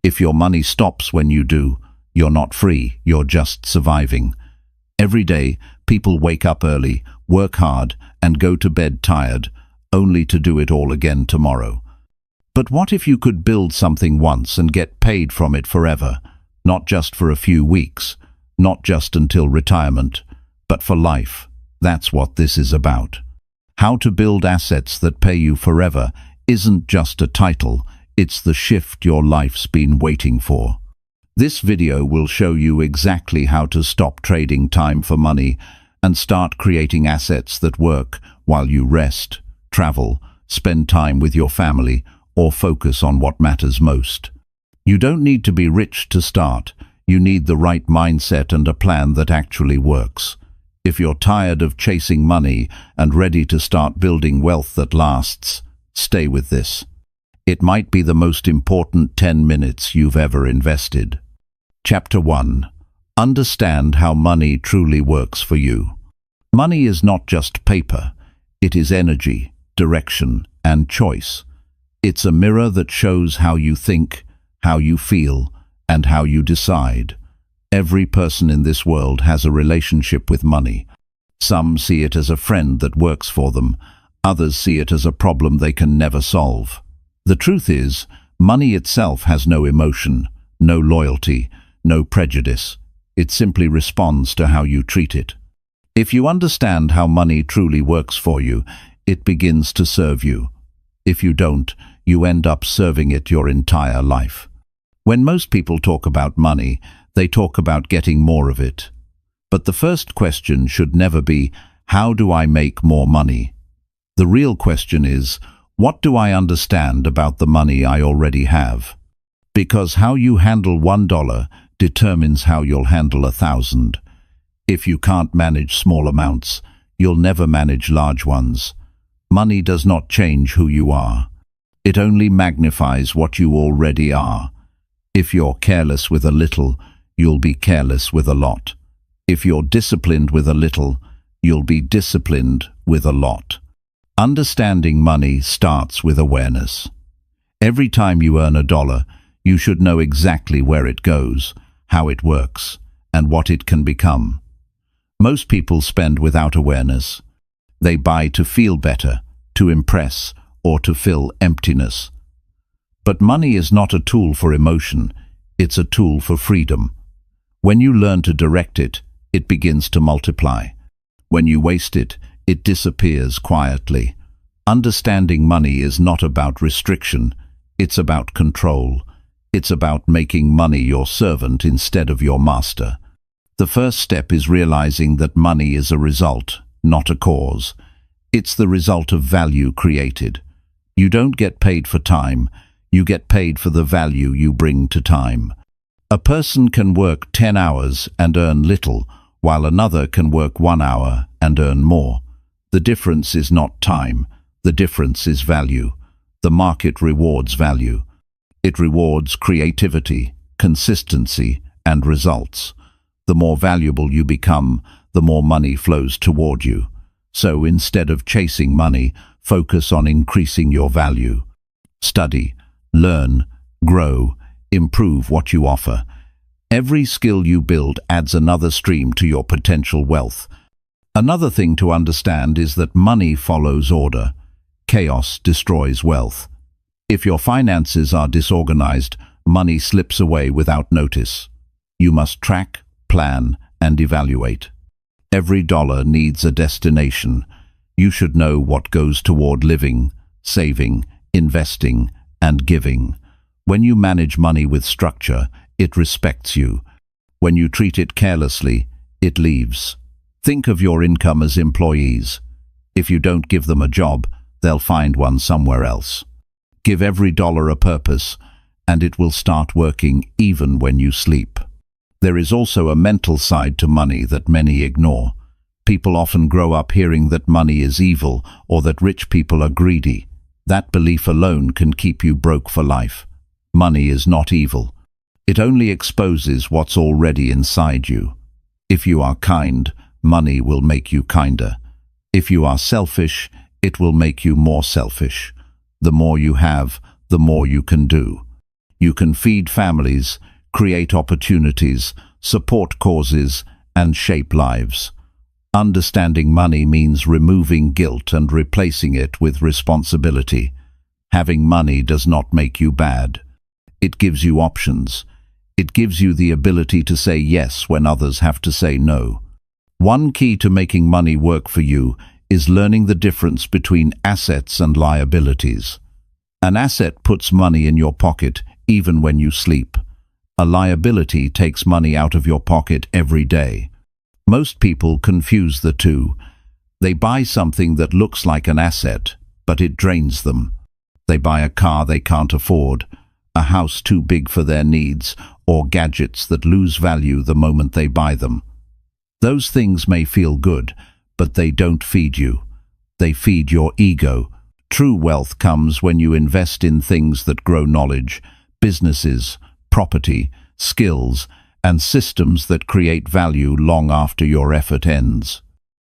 If your money stops when you do, you're not free, you're just surviving. Every day, people wake up early, work hard, and go to bed tired, only to do it all again tomorrow. But what if you could build something once and get paid from it forever? Not just for a few weeks, not just until retirement, but for life. That's what this is about. How to build assets that pay you forever isn't just a title, it's the shift your life's been waiting for. This video will show you exactly how to stop trading time for money and start creating assets that work while you rest, travel, spend time with your family, or focus on what matters most. You don't need to be rich to start. You need the right mindset and a plan that actually works. If you're tired of chasing money and ready to start building wealth that lasts, stay with this. It might be the most important 10 minutes you've ever invested. Chapter 1. Understand how money truly works for you. Money is not just paper. It is energy, direction, and choice. It's a mirror that shows how you think, how you feel, and how you decide. Every person in this world has a relationship with money. Some see it as a friend that works for them. Others see it as a problem they can never solve. The truth is, money itself has no emotion, no loyalty, no prejudice. It simply responds to how you treat it. If you understand how money truly works for you, it begins to serve you. If you don't, you end up serving it your entire life. When most people talk about money, they talk about getting more of it. But the first question should never be, how do I make more money? The real question is, what do I understand about the money I already have? Because how you handle $1 determines how you'll handle 1,000. If you can't manage small amounts, you'll never manage large ones. Money does not change who you are. It only magnifies what you already are. If you're careless with a little, you'll be careless with a lot. If you're disciplined with a little, you'll be disciplined with a lot. Understanding money starts with awareness. Every time you earn $1, you should know exactly where it goes, how it works, and what it can become. Most people spend without awareness. They buy to feel better, to impress, or to fill emptiness. But money is not a tool for emotion, it's a tool for freedom. When you learn to direct it, it begins to multiply. When you waste it, it disappears quietly. Understanding money is not about restriction, it's about control. It's about making money your servant instead of your master. The first step is realizing that money is a result, not a cause. It's the result of value created. You don't get paid for time, you get paid for the value you bring to time. A person can work 10 hours and earn little, while another can work 1 hour and earn more. The difference is not time, the difference is value. The market rewards value. It rewards creativity, consistency, and results. The more valuable you become, the more money flows toward you. So instead of chasing money, focus on increasing your value. Study, learn, grow, improve what you offer. Every skill you build adds another stream to your potential wealth. Another thing to understand is that money follows order. Chaos destroys wealth. If your finances are disorganized, money slips away without notice. You must track, plan, and evaluate. Every dollar needs a destination. You should know what goes toward living, saving, investing, and giving. When you manage money with structure, it respects you. When you treat it carelessly, it leaves. Think of your income as employees. If you don't give them a job, they'll find one somewhere else. Give every dollar a purpose, and it will start working even when you sleep. There is also a mental side to money that many ignore. People often grow up hearing that money is evil or that rich people are greedy. That belief alone can keep you broke for life. Money is not evil. It only exposes what's already inside you. If you are kind, money will make you kinder. If you are selfish, it will make you more selfish. The more you have, the more you can do. You can feed families, create opportunities, support causes, and shape lives. Understanding money means removing guilt and replacing it with responsibility. Having money does not make you bad. It gives you options. It gives you the ability to say yes when others have to say no. One key to making money work for you is learning the difference between assets and liabilities. An asset puts money in your pocket even when you sleep. A liability takes money out of your pocket every day. Most people confuse the two. They buy something that looks like an asset, but it drains them. They buy a car they can't afford, a house too big for their needs, or gadgets that lose value the moment they buy them. Those things may feel good, but they don't feed you. They feed your ego. True wealth comes when you invest in things that grow knowledge, businesses, property, skills, and systems that create value long after your effort ends.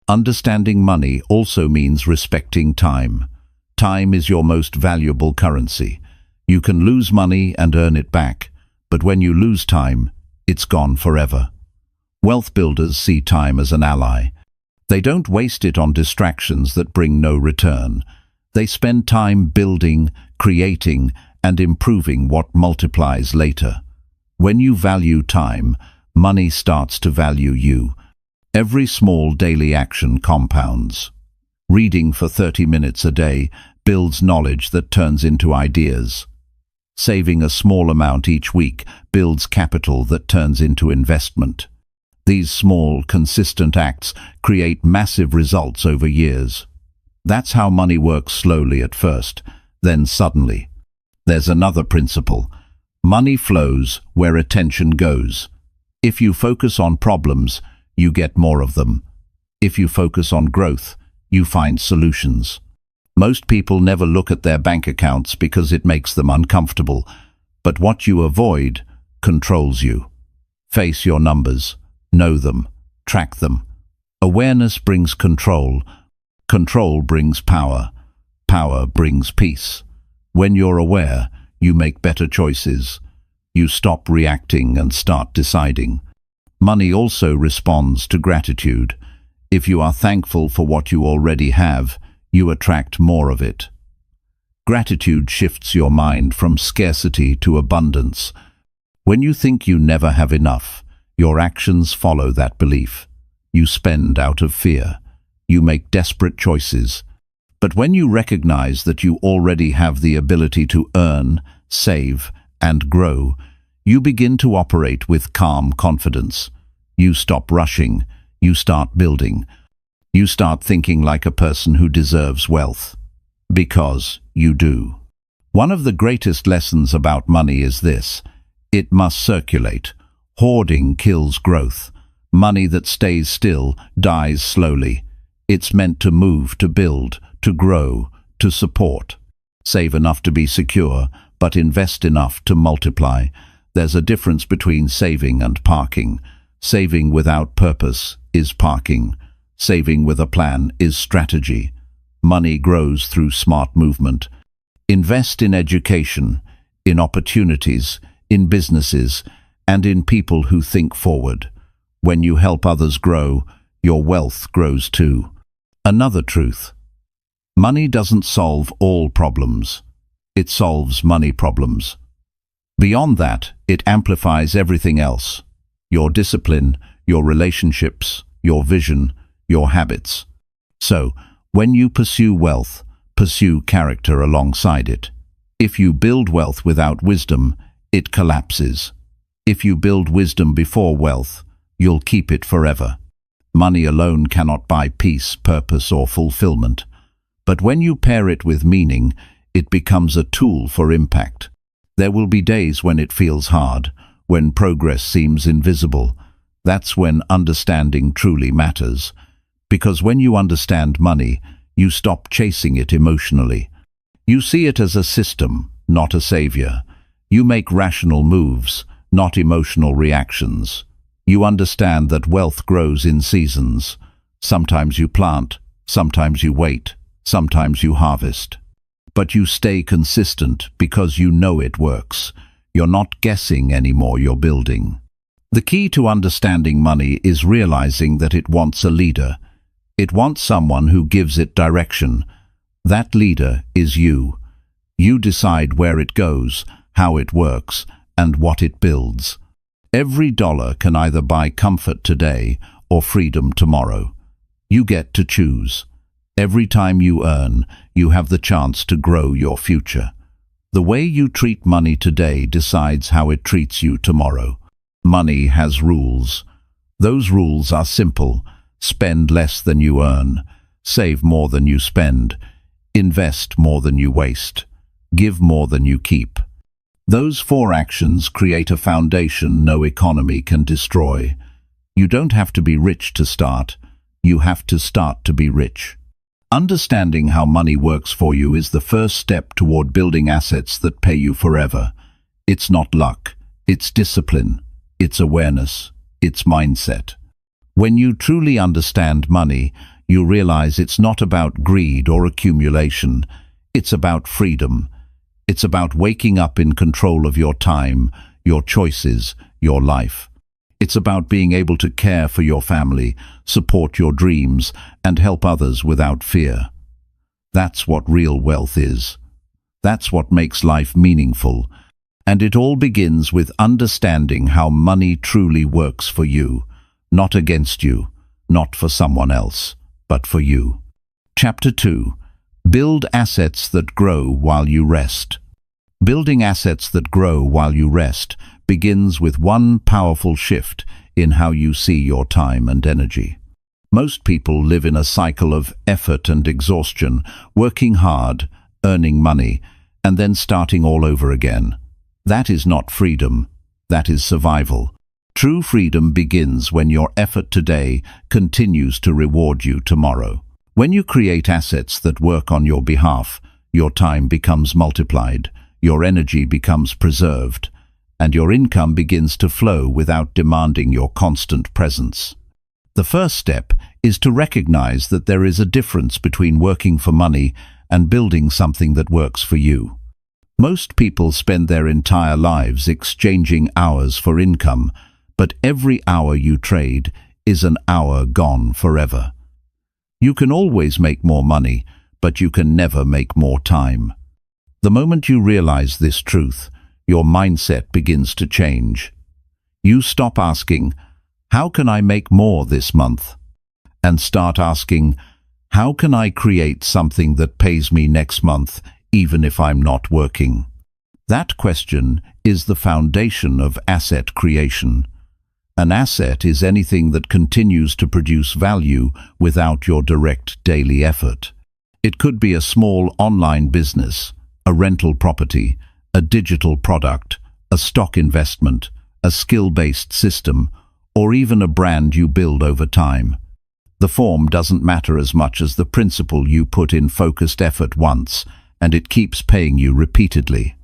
Understanding money also means respecting time. Time is your most valuable currency. You can lose money and earn it back, but when you lose time, it's gone forever. Wealth builders see time as an ally. They don't waste it on distractions that bring no return. They spend time building, creating, and improving what multiplies later. When you value time, money starts to value you. Every small daily action compounds. Reading for 30 minutes a day builds knowledge that turns into ideas. Saving a small amount each week builds capital that turns into investment. These small, consistent acts create massive results over years. That's how money works, slowly at first, then suddenly. There's another principle. Money flows where attention goes. If you focus on problems, you get more of them. If you focus on growth, you find solutions. Most people never look at their bank accounts because it makes them uncomfortable, but what you avoid controls you. Face your numbers, know them, track them. Awareness brings control. Control brings power. Power brings peace. When you're aware, you make better choices. You stop reacting and start deciding. Money also responds to gratitude. If you are thankful for what you already have, you attract more of it. Gratitude shifts your mind from scarcity to abundance. When you think you never have enough, your actions follow that belief. You spend out of fear. You make desperate choices. But when you recognize that you already have the ability to earn, save, and grow, you begin to operate with calm confidence. You stop rushing. You start building. You start thinking like a person who deserves wealth. Because you do. One of the greatest lessons about money is this: it must circulate. Hoarding kills growth. Money that stays still dies slowly. It's meant to move, to build, to grow, to support. Save enough to be secure, but invest enough to multiply. There's a difference between saving and parking. Saving without purpose is parking. Saving with a plan is strategy. Money grows through smart movement. Invest in education, in opportunities, in businesses, and in people who think forward. When you help others grow, your wealth grows too. Another truth: money doesn't solve all problems. It solves money problems. Beyond that, it amplifies everything else: your discipline, your relationships, your vision, your habits. So, when you pursue wealth, pursue character alongside it. If you build wealth without wisdom, it collapses. If you build wisdom before wealth, you'll keep it forever. Money alone cannot buy peace, purpose, or fulfillment. But when you pair it with meaning, it becomes a tool for impact. There will be days when it feels hard, when progress seems invisible. That's when understanding truly matters. Because when you understand money, you stop chasing it emotionally. You see it as a system, not a savior. You make rational moves, not emotional reactions. You understand that wealth grows in seasons. Sometimes you plant, sometimes you wait, sometimes you harvest. But you stay consistent because you know it works. You're not guessing anymore, you're building. The key to understanding money is realizing that it wants a leader. It wants someone who gives it direction. That leader is you. You decide where it goes, how it works, and what it builds. Every dollar can either buy comfort today or freedom tomorrow. You get to choose. Every time you earn, you have the chance to grow your future. The way you treat money today decides how it treats you tomorrow. Money has rules. Those rules are simple. Spend less than you earn. Save more than you spend. Invest more than you waste. Give more than you keep. Those 4 actions create a foundation no economy can destroy. You don't have to be rich to start. You have to start to be rich. Understanding how money works for you is the first step toward building assets that pay you forever. It's not luck. It's discipline. It's awareness. It's mindset. When you truly understand money, you realize it's not about greed or accumulation. It's about freedom. It's about waking up in control of your time, your choices, your life. It's about being able to care for your family, support your dreams, and help others without fear. That's what real wealth is. That's what makes life meaningful. And it all begins with understanding how money truly works for you, not against you, not for someone else, but for you. Chapter 2. Build assets that grow while you rest. Building assets that grow while you rest begins with one powerful shift in how you see your time and energy. Most people live in a cycle of effort and exhaustion, working hard, earning money, and then starting all over again. That is not freedom. That is survival. True freedom begins when your effort today continues to reward you tomorrow. When you create assets that work on your behalf, your time becomes multiplied, your energy becomes preserved, and your income begins to flow without demanding your constant presence. The first step is to recognize that there is a difference between working for money and building something that works for you. Most people spend their entire lives exchanging hours for income, but every hour you trade is an hour gone forever. You can always make more money, but you can never make more time. The moment you realize this truth, your mindset begins to change. You stop asking, "How can I make more this month?" and start asking, "How can I create something that pays me next month, even if I'm not working?" That question is the foundation of asset creation. An asset is anything that continues to produce value without your direct daily effort. It could be a small online business, a rental property, a digital product, a stock investment, a skill-based system, or even a brand you build over time. The form doesn't matter as much as the principle. You put in focused effort once, and it keeps paying you repeatedly.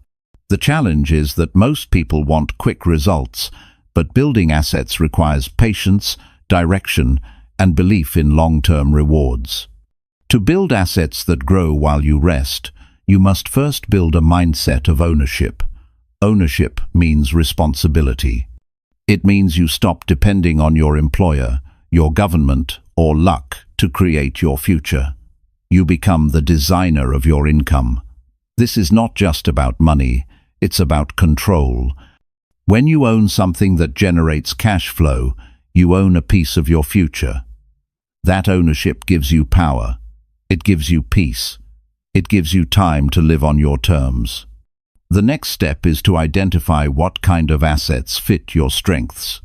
The challenge is that most people want quick results, but building assets requires patience, direction, and belief in long-term rewards. To build assets that grow while you rest, you must first build a mindset of ownership. Ownership means responsibility. It means you stop depending on your employer, your government, or luck to create your future. You become the designer of your income. This is not just about money, it's about control. When you own something that generates cash flow, you own a piece of your future. That ownership gives you power. It gives you peace. It gives you time to live on your terms. The next step is to identify what kind of assets fit your strengths.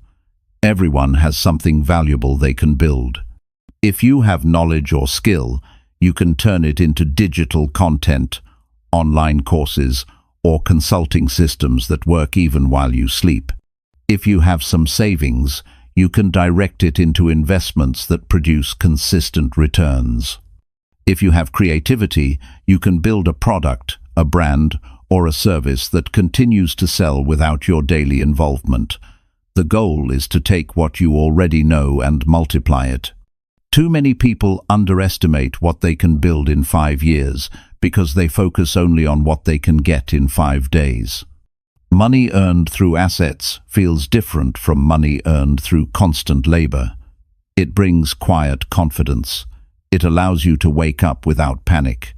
Everyone has something valuable they can build. If you have knowledge or skill, you can turn it into digital content, online courses, or consulting systems that work even while you sleep. If you have some savings, you can direct it into investments that produce consistent returns. If you have creativity, you can build a product, a brand, or a service that continues to sell without your daily involvement. The goal is to take what you already know and multiply it. Too many people underestimate what they can build in 5 years because they focus only on what they can get in 5 days. Money earned through assets feels different from money earned through constant labor. It brings quiet confidence. It allows you to wake up without panic.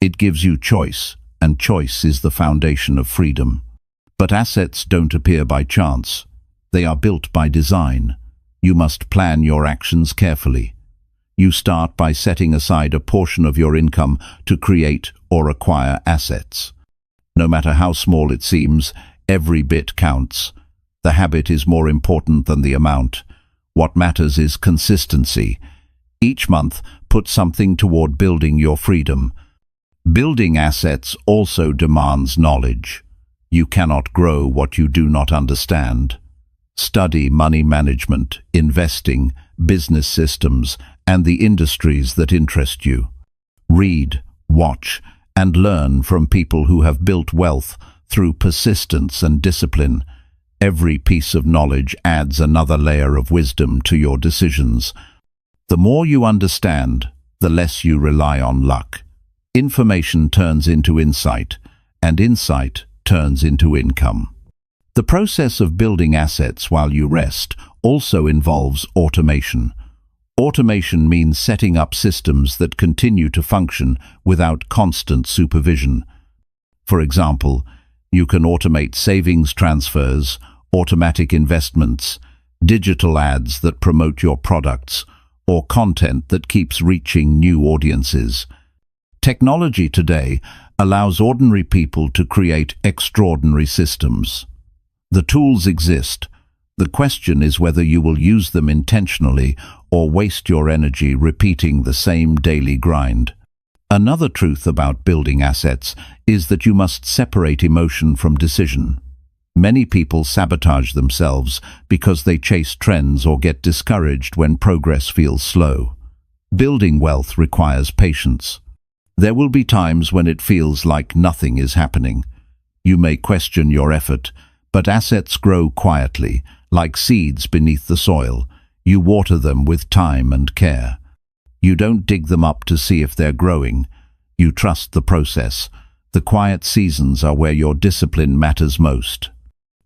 It gives you choice, and choice is the foundation of freedom. But assets don't appear by chance. They are built by design. You must plan your actions carefully. You start by setting aside a portion of your income to create or acquire assets. No matter how small it seems, every bit counts. The habit is more important than the amount. What matters is consistency. Each month, put something toward building your freedom. Building assets also demands knowledge. You cannot grow what you do not understand. Study money management, investing, business systems, and the industries that interest you. Read, watch, and learn from people who have built wealth through persistence and discipline. Every piece of knowledge adds another layer of wisdom to your decisions. The more you understand, the less you rely on luck. Information turns into insight, and insight turns into income. The process of building assets while you rest also involves automation. Automation means setting up systems that continue to function without constant supervision. For example, you can automate savings transfers, automatic investments, digital ads that promote your products, or content that keeps reaching new audiences. Technology today allows ordinary people to create extraordinary systems. The tools exist. The question is whether you will use them intentionally or waste your energy repeating the same daily grind. Another truth about building assets is that you must separate emotion from decision. Many people sabotage themselves because they chase trends or get discouraged when progress feels slow. Building wealth requires patience. There will be times when it feels like nothing is happening. You may question your effort, but assets grow quietly, like seeds beneath the soil. You water them with time and care. You don't dig them up to see if they're growing. You trust the process. The quiet seasons are where your discipline matters most.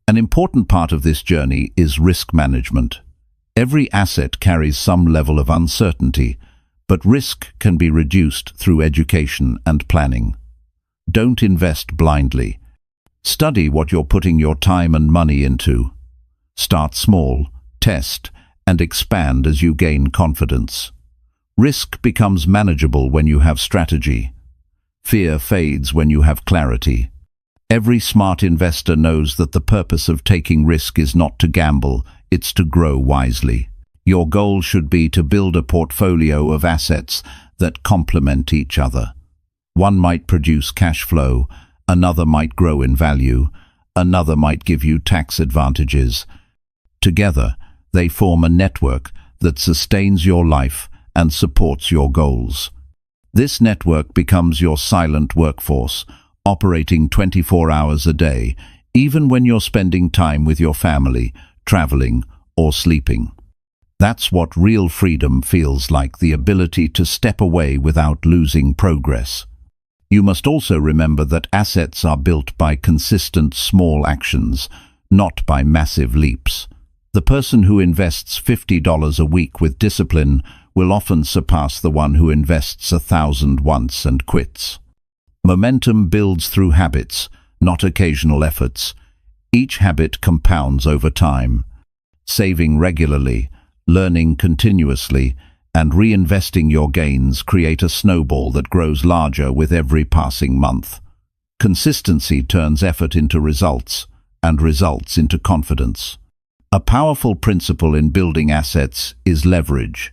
An important part of this journey is risk management. Every asset carries some level of uncertainty, but risk can be reduced through education and planning. Don't invest blindly. Study what you're putting your time and money into. Start small, test, and expand as you gain confidence. Risk becomes manageable when you have strategy. Fear fades when you have clarity. Every smart investor knows that the purpose of taking risk is not to gamble, it's to grow wisely. Your goal should be to build a portfolio of assets that complement each other. One might produce cash flow, another might grow in value, another might give you tax advantages. Together, they form a network that sustains your life and supports your goals. This network becomes your silent workforce, operating 24 hours a day, even when you're spending time with your family, traveling, or sleeping. That's what real freedom feels like, the ability to step away without losing progress. You must also remember that assets are built by consistent small actions, not by massive leaps. The person who invests $50 a week with discipline will often surpass the one who invests 1,000 once and quits. Momentum builds through habits, not occasional efforts. Each habit compounds over time. Saving regularly, learning continuously, and reinvesting your gains create a snowball that grows larger with every passing month. Consistency turns effort into results, and results into confidence. A powerful principle in building assets is leverage.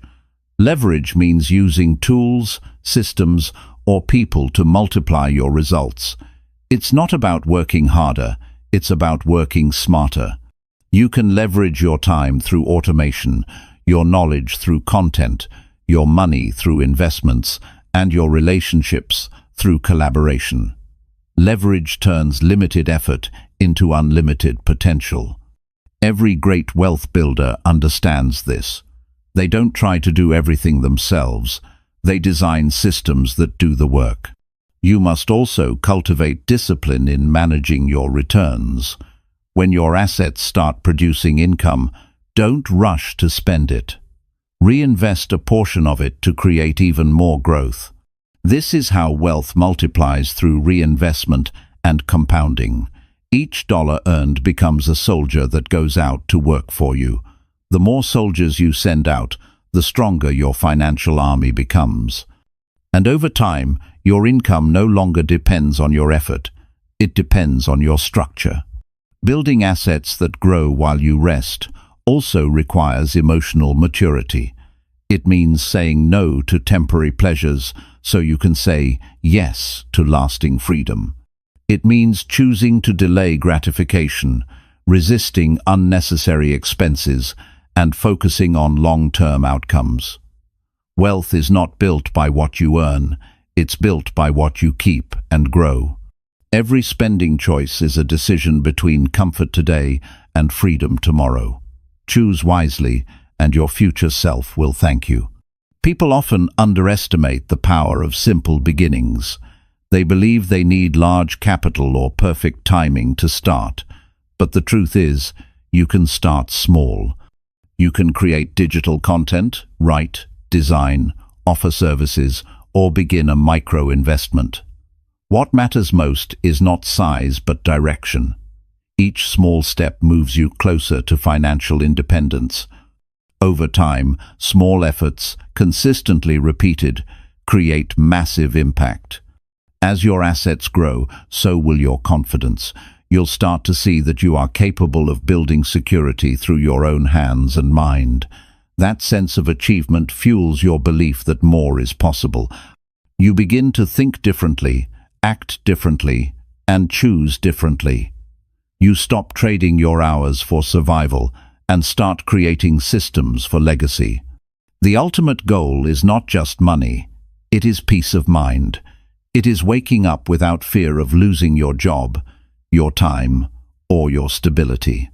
Leverage means using tools, systems, or people to multiply your results. It's not about working harder, it's about working smarter. You can leverage your time through automation, your knowledge through content, your money through investments, and your relationships through collaboration. Leverage turns limited effort into unlimited potential. Every great wealth builder understands this. They don't try to do everything themselves. They design systems that do the work. You must also cultivate discipline in managing your returns. When your assets start producing income, don't rush to spend it. Reinvest a portion of it to create even more growth. This is how wealth multiplies through reinvestment and compounding. Each dollar earned becomes a soldier that goes out to work for you. The more soldiers you send out, the stronger your financial army becomes. And over time, your income no longer depends on your effort. It depends on your structure. Building assets that grow while you rest also requires emotional maturity. It means saying no to temporary pleasures so you can say yes to lasting freedom. It means choosing to delay gratification, resisting unnecessary expenses, and focusing on long-term outcomes. Wealth is not built by what you earn, it's built by what you keep and grow. Every spending choice is a decision between comfort today and freedom tomorrow. Choose wisely, and your future self will thank you. People often underestimate the power of simple beginnings. They believe they need large capital or perfect timing to start. But the truth is, you can start small. You can create digital content, write, design, offer services, or begin a micro-investment. What matters most is not size but direction. Each small step moves you closer to financial independence. Over time, small efforts, consistently repeated, create massive impact. As your assets grow, so will your confidence. You'll start to see that you are capable of building security through your own hands and mind. That sense of achievement fuels your belief that more is possible. You begin to think differently, act differently, and choose differently. You stop trading your hours for survival and start creating systems for legacy. The ultimate goal is not just money. It is peace of mind. It is waking up without fear of losing your job, your time, or your stability.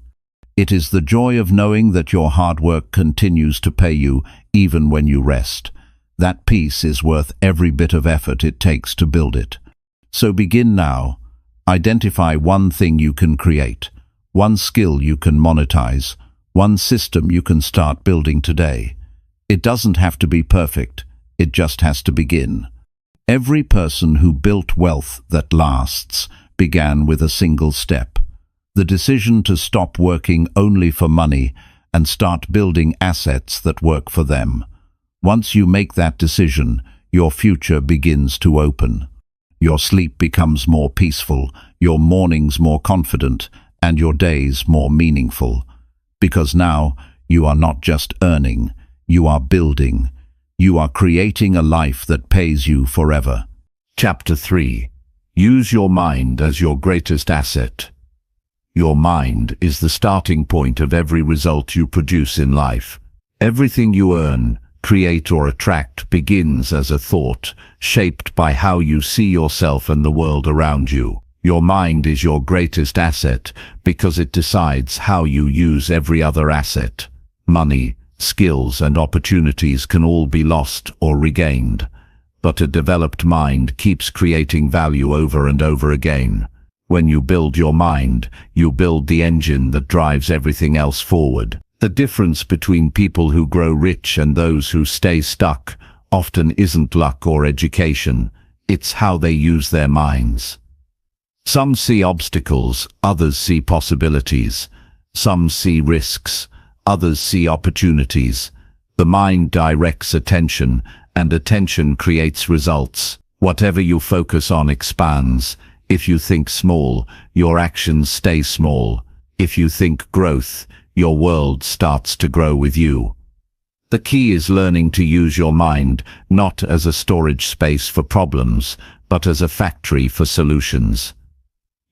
It is the joy of knowing that your hard work continues to pay you even when you rest. That peace is worth every bit of effort it takes to build it. So begin now. Identify one thing you can create, one skill you can monetize, one system you can start building today. It doesn't have to be perfect, it just has to begin. Every person who built wealth that lasts began with a single step. The decision to stop working only for money and start building assets that work for them. Once you make that decision, your future begins to open. Your sleep becomes more peaceful, your mornings more confident, and your days more meaningful. Because now, you are not just earning, you are building. You are creating a life that pays you forever. Chapter 3. Use your mind as your greatest asset. Your mind is the starting point of every result you produce in life. Everything you earn, create or attract begins as a thought, shaped by how you see yourself and the world around you. Your mind is your greatest asset because it decides how you use every other asset. Money, skills and opportunities can all be lost or regained, but a developed mind keeps creating value over and over again. When you build your mind, you build the engine that drives everything else forward. The difference between people who grow rich and those who stay stuck often isn't luck or education, it's how they use their minds. Some see obstacles, others see possibilities. Some see risks, others see opportunities. The mind directs attention, and attention creates results. Whatever you focus on expands. If you think small, your actions stay small. If you think growth, your world starts to grow with you. The key is learning to use your mind not as a storage space for problems, but as a factory for solutions.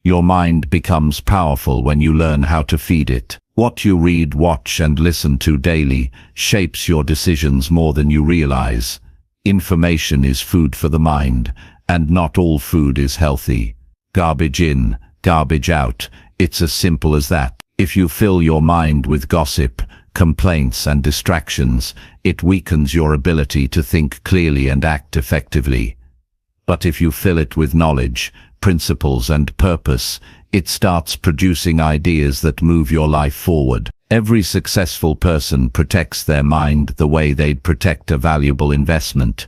Your mind becomes powerful when you learn how to feed it. What you read, watch and listen to daily shapes your decisions more than you realize. Information is food for the mind, and not all food is healthy. Garbage in, garbage out. It's as simple as that. If you fill your mind with gossip, complaints and distractions, it weakens your ability to think clearly and act effectively. But if you fill it with knowledge, principles and purpose, It starts producing ideas that move your life forward. Every successful person protects their mind the way they'd protect a valuable investment,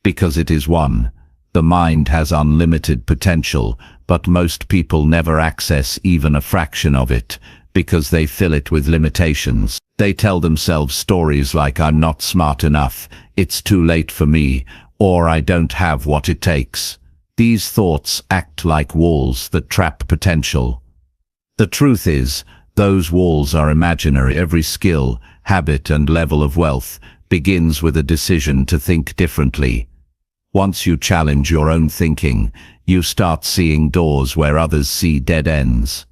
because it is one. The mind has unlimited potential, but most people never access even a fraction of it, because they fill it with limitations. They tell themselves stories like "I'm not smart enough," "it's too late for me," or "I don't have what it takes." These thoughts act like walls that trap potential. The truth is, those walls are imaginary. Every skill, habit, and level of wealth begins with a decision to think differently. Once you challenge your own thinking, you start seeing doors where others see dead ends.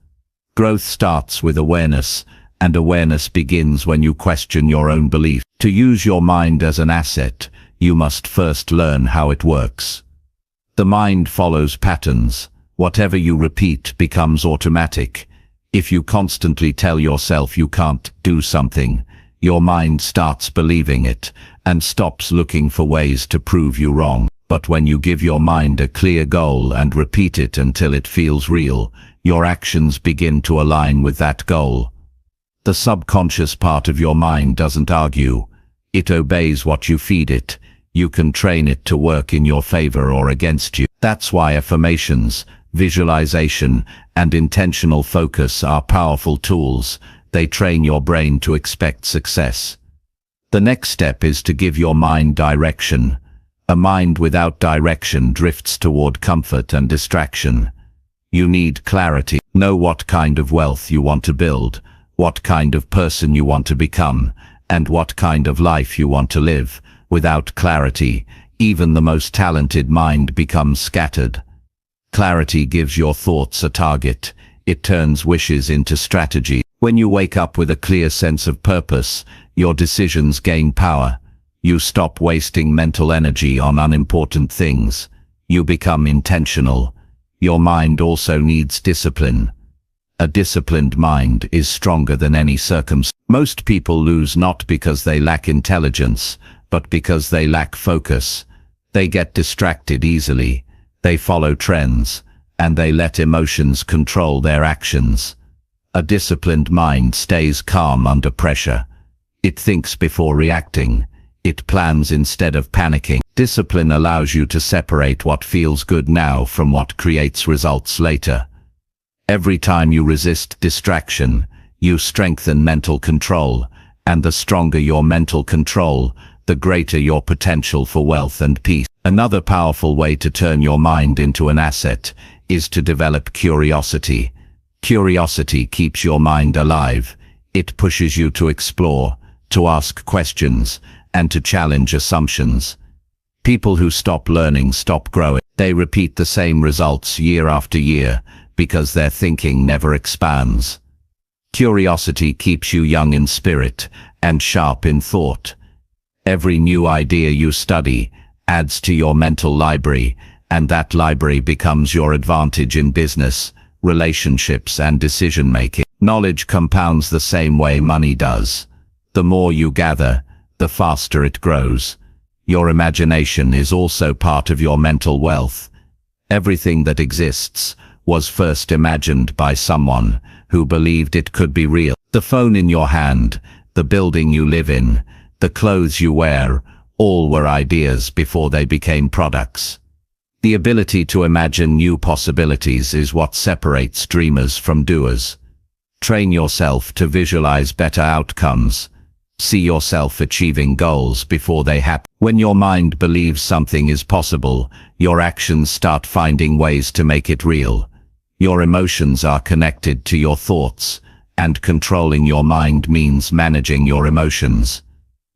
Growth starts with awareness, and awareness begins when you question your own belief. To use your mind as an asset, you must first learn how it works. The mind follows patterns. Whatever you repeat becomes automatic. If you constantly tell yourself you can't do something, your mind starts believing it and stops looking for ways to prove you wrong. But when you give your mind a clear goal and repeat it until it feels real, your actions begin to align with that goal. The subconscious part of your mind doesn't argue. It obeys what you feed it. You can train it to work in your favor or against you. That's why affirmations, visualization, and intentional focus are powerful tools. They train your brain to expect success. The next step is to give your mind direction. A mind without direction drifts toward comfort and distraction. You need clarity. Know what kind of wealth you want to build, what kind of person you want to become, and what kind of life you want to live. Without clarity, even the most talented mind becomes scattered. Clarity gives your thoughts a target. It turns wishes into strategy. When you wake up with a clear sense of purpose, your decisions gain power. You stop wasting mental energy on unimportant things. You become intentional. Your mind also needs discipline. A disciplined mind is stronger than any circumstance. Most people lose not because they lack intelligence, but because they lack focus. They get distracted easily. They follow trends, and they let emotions control their actions. A disciplined mind stays calm under pressure. It thinks before reacting. It plans instead of panicking. Discipline allows you to separate what feels good now from what creates results later. Every time you resist distraction, you strengthen mental control, and the stronger your mental control, the greater your potential for wealth and peace. Another powerful way to turn your mind into an asset is to develop curiosity. Curiosity keeps your mind alive. It pushes you to explore, to ask questions, and to challenge assumptions. People who stop learning stop growing. They repeat the same results year after year because their thinking never expands. Curiosity keeps you young in spirit and sharp in thought. Every new idea you study adds to your mental library, and that library becomes your advantage in business, relationships, and decision-making. Knowledge compounds the same way money does. The more you gather, the faster it grows. Your imagination is also part of your mental wealth. Everything that exists was first imagined by someone who believed it could be real. The phone in your hand, the building you live in, the clothes you wear, all were ideas before they became products. The ability to imagine new possibilities is what separates dreamers from doers. Train yourself to visualize better outcomes. See yourself achieving goals before they happen. When your mind believes something is possible, your actions start finding ways to make it real. Your emotions are connected to your thoughts, and controlling your mind means managing your emotions.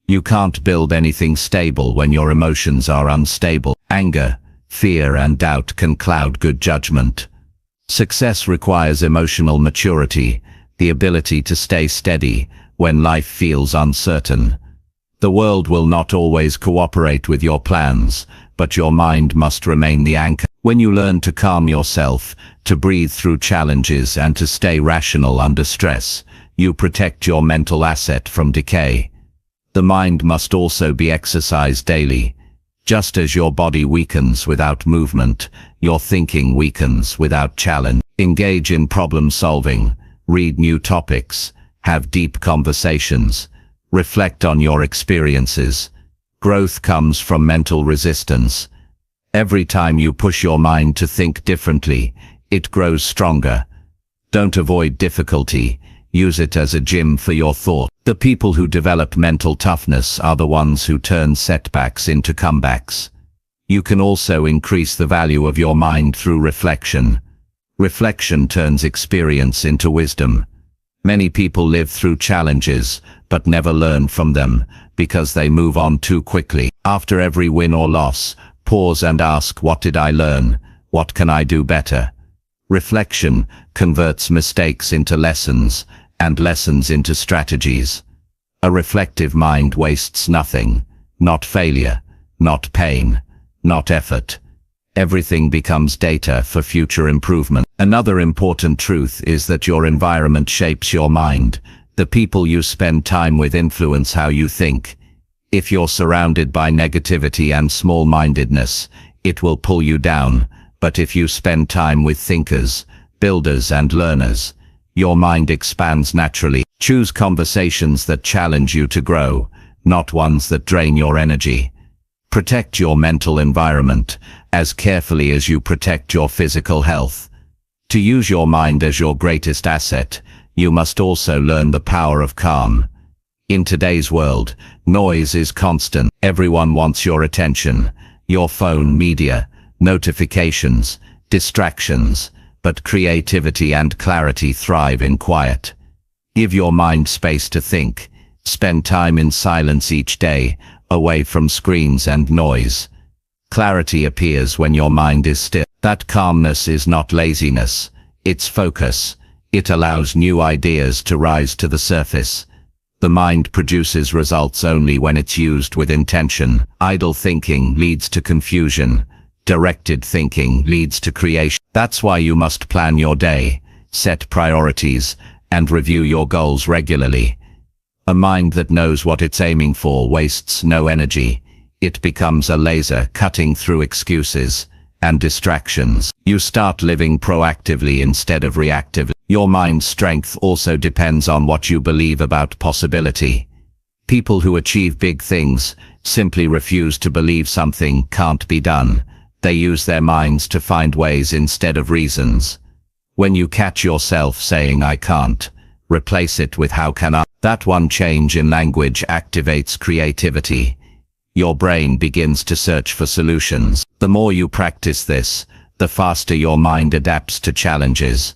You can't build anything stable when your emotions are unstable. Anger, fear, and doubt can cloud good judgment. Success requires emotional maturity, the ability to stay steady when life feels uncertain. The world will not always cooperate with your plans, but your mind must remain the anchor. When you learn to calm yourself, to breathe through challenges, and to stay rational under stress, you protect your mental asset from decay. The mind must also be exercised daily. Just as your body weakens without movement, your thinking weakens without challenge. Engage in problem solving, read new topics, have deep conversations, reflect on your experiences. Growth comes from mental resistance. Every time you push your mind to think differently, it grows stronger. Don't avoid difficulty, use it as a gym for your thought. The people who develop mental toughness are the ones who turn setbacks into comebacks. You can also increase the value of your mind through reflection. Reflection turns experience into wisdom. Many people live through challenges, but never learn from them, because they move on too quickly. After every win or loss, pause and ask, what did I learn? What can I do better? Reflection converts mistakes into lessons, and lessons into strategies. A reflective mind wastes nothing, not failure, not pain, not effort. Everything becomes data for future improvement. Another important truth is that your environment shapes your mind. The people you spend time with influence how you think. If you're surrounded by negativity and small-mindedness, it will pull you down. But if you spend time with thinkers, builders and learners, your mind expands naturally. Choose conversations that challenge you to grow, not ones that drain your energy. Protect your mental environment as carefully as you protect your physical health. To use your mind as your greatest asset, you must also learn the power of calm. In today's world, noise is constant. Everyone wants your attention, your phone, media, notifications, distractions, but creativity and clarity thrive in quiet. Give your mind space to think. Spend time in silence each day, away from screens and noise. Clarity appears when your mind is still. That calmness is not laziness, it's focus. It allows new ideas to rise to the surface. The mind produces results only when it's used with intention. Idle thinking leads to confusion. Directed thinking leads to creation. That's why you must plan your day, set priorities, and review your goals regularly. A mind that knows what it's aiming for wastes no energy. It becomes a laser cutting through excuses and distractions. You start living proactively instead of reactively. Your mind's strength also depends on what you believe about possibility. People who achieve big things simply refuse to believe something can't be done. They use their minds to find ways instead of reasons. When you catch yourself saying I can't, replace it with how can I? That one change in language activates creativity. Your brain begins to search for solutions. The more you practice this, the faster your mind adapts to challenges.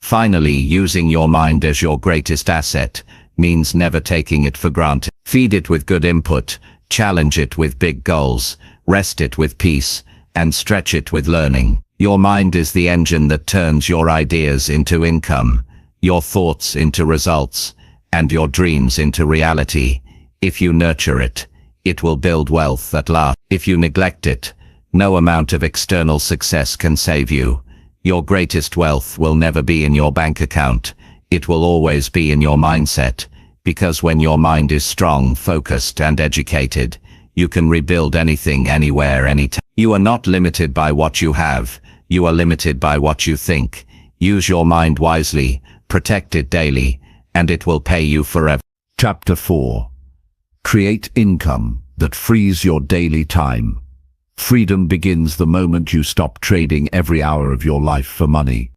Finally, using your mind as your greatest asset means never taking it for granted. Feed it with good input, challenge it with big goals, rest it with peace, and stretch it with learning. Your mind is the engine that turns your ideas into income, your thoughts into results, and your dreams into reality. If you nurture it, it will build wealth that lasts. If you neglect it, no amount of external success can save you. Your greatest wealth will never be in your bank account. It will always be in your mindset, because when your mind is strong, focused, and educated, you can rebuild anything, anywhere, anytime. You are not limited by what you have. You are limited by what you think. Use your mind wisely, protect it daily, and it will pay you forever. Chapter 4. Create income that frees your daily time. Freedom begins the moment you stop trading every hour of your life for money.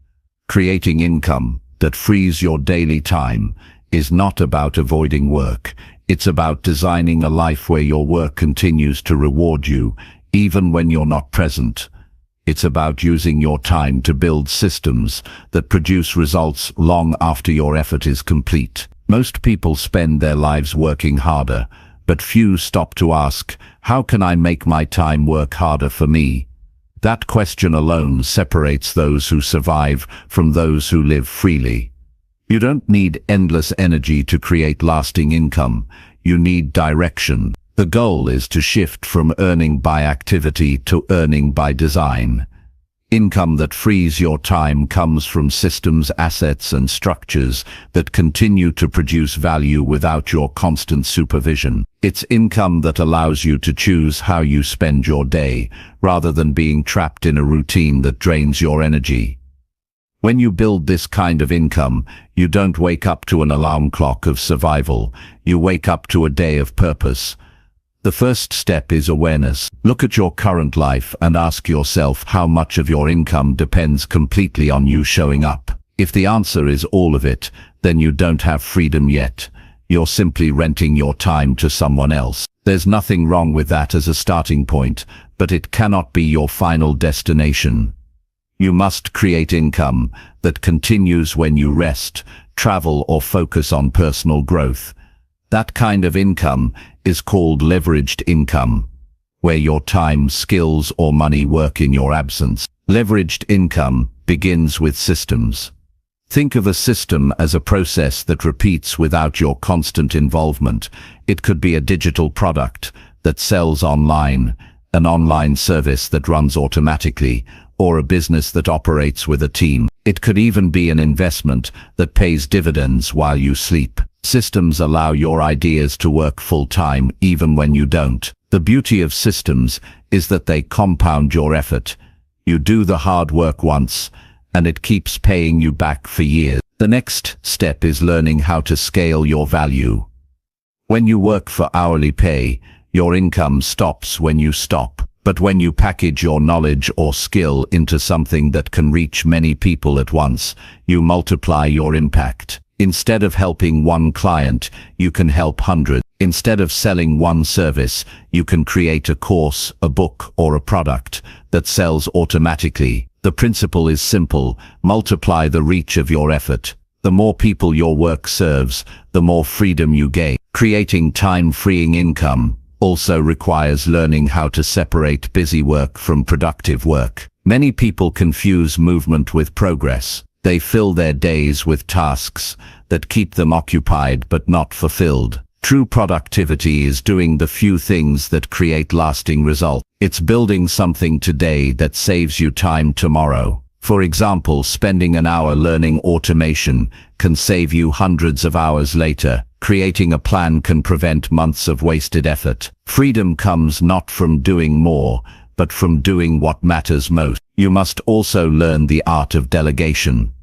Creating income that frees your daily time is not about avoiding work. It's about designing a life where your work continues to reward you, even when you're not present. It's about using your time to build systems that produce results long after your effort is complete. Most people spend their lives working harder, but few stop to ask, how can I make my time work harder for me? That question alone separates those who survive from those who live freely. You don't need endless energy to create lasting income. You need direction. The goal is to shift from earning by activity to earning by design. Income that frees your time comes from systems, assets, and structures that continue to produce value without your constant supervision. It's income that allows you to choose how you spend your day, rather than being trapped in a routine that drains your energy. When you build this kind of income, you don't wake up to an alarm clock of survival. You wake up to a day of purpose. The first step is awareness. Look at your current life and ask yourself how much of your income depends completely on you showing up. If the answer is all of it, then you don't have freedom yet. You're simply renting your time to someone else. There's nothing wrong with that as a starting point, but it cannot be your final destination. You must create income that continues when you rest, travel, or focus on personal growth. That kind of income is called leveraged income, where your time, skills, or money work in your absence. Leveraged income begins with systems. Think of a system as a process that repeats without your constant involvement. It could be a digital product that sells online, an online service that runs automatically, or a business that operates with a team. It could even be an investment that pays dividends while you sleep. Systems allow your ideas to work full-time even when you don't. The beauty of systems is that they compound your effort. You do the hard work once, and it keeps paying you back for years. The next step is learning how to scale your value. When you work for hourly pay, your income stops when you stop. But when you package your knowledge or skill into something that can reach many people at once, you multiply your impact. Instead of helping one client, you can help hundreds. Instead of selling one service, you can create a course, a book, or a product that sells automatically. The principle is simple: multiply the reach of your effort. The more people your work serves, the more freedom you gain. Creating time-freeing income also requires learning how to separate busy work from productive work. Many people confuse movement with progress. They fill their days with tasks that keep them occupied but not fulfilled. True productivity is doing the few things that create lasting results. It's building something today that saves you time tomorrow. For example, spending an hour learning automation can save you hundreds of hours later. Creating a plan can prevent months of wasted effort. Freedom comes not from doing more, but from doing what matters most. You must also learn the art of delegation.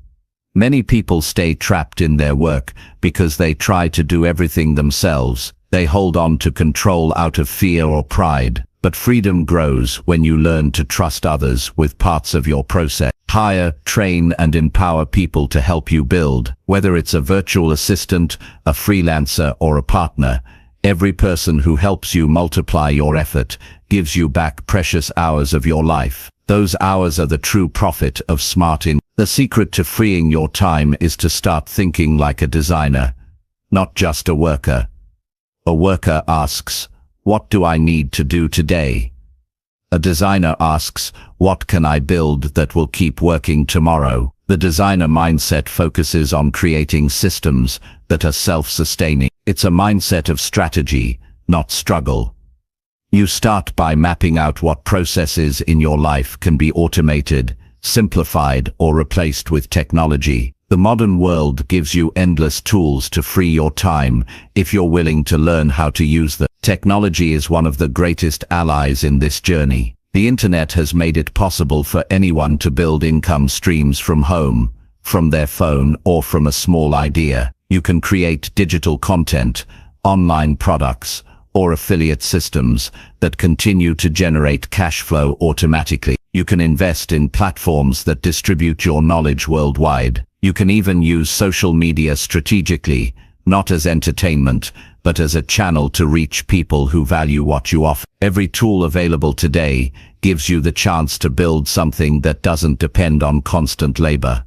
Many people stay trapped in their work because they try to do everything themselves. They hold on to control out of fear or pride. But freedom grows when you learn to trust others with parts of your process. Hire, train, and empower people to help you build. Whether it's a virtual assistant, a freelancer, or a partner, every person who helps you multiply your effort gives you back precious hours of your life. Those hours are the true profit of smart income. The secret to freeing your time is to start thinking like a designer, not just a worker. A worker asks, "What do I need to do today?" A designer asks, "What can I build that will keep working tomorrow?" The designer mindset focuses on creating systems that are self-sustaining. It's a mindset of strategy, not struggle. You start by mapping out what processes in your life can be automated, simplified, or replaced with technology. The modern world gives you endless tools to free your time if you're willing to learn how to use them. Technology is one of the greatest allies in this journey. The internet has made it possible for anyone to build income streams from home, from their phone, or from a small idea. You can create digital content, online products, or affiliate systems that continue to generate cash flow automatically. You can invest in platforms that distribute your knowledge worldwide. You can even use social media strategically, not as entertainment, but as a channel to reach people who value what you offer. Every tool available today gives you the chance to build something that doesn't depend on constant labor.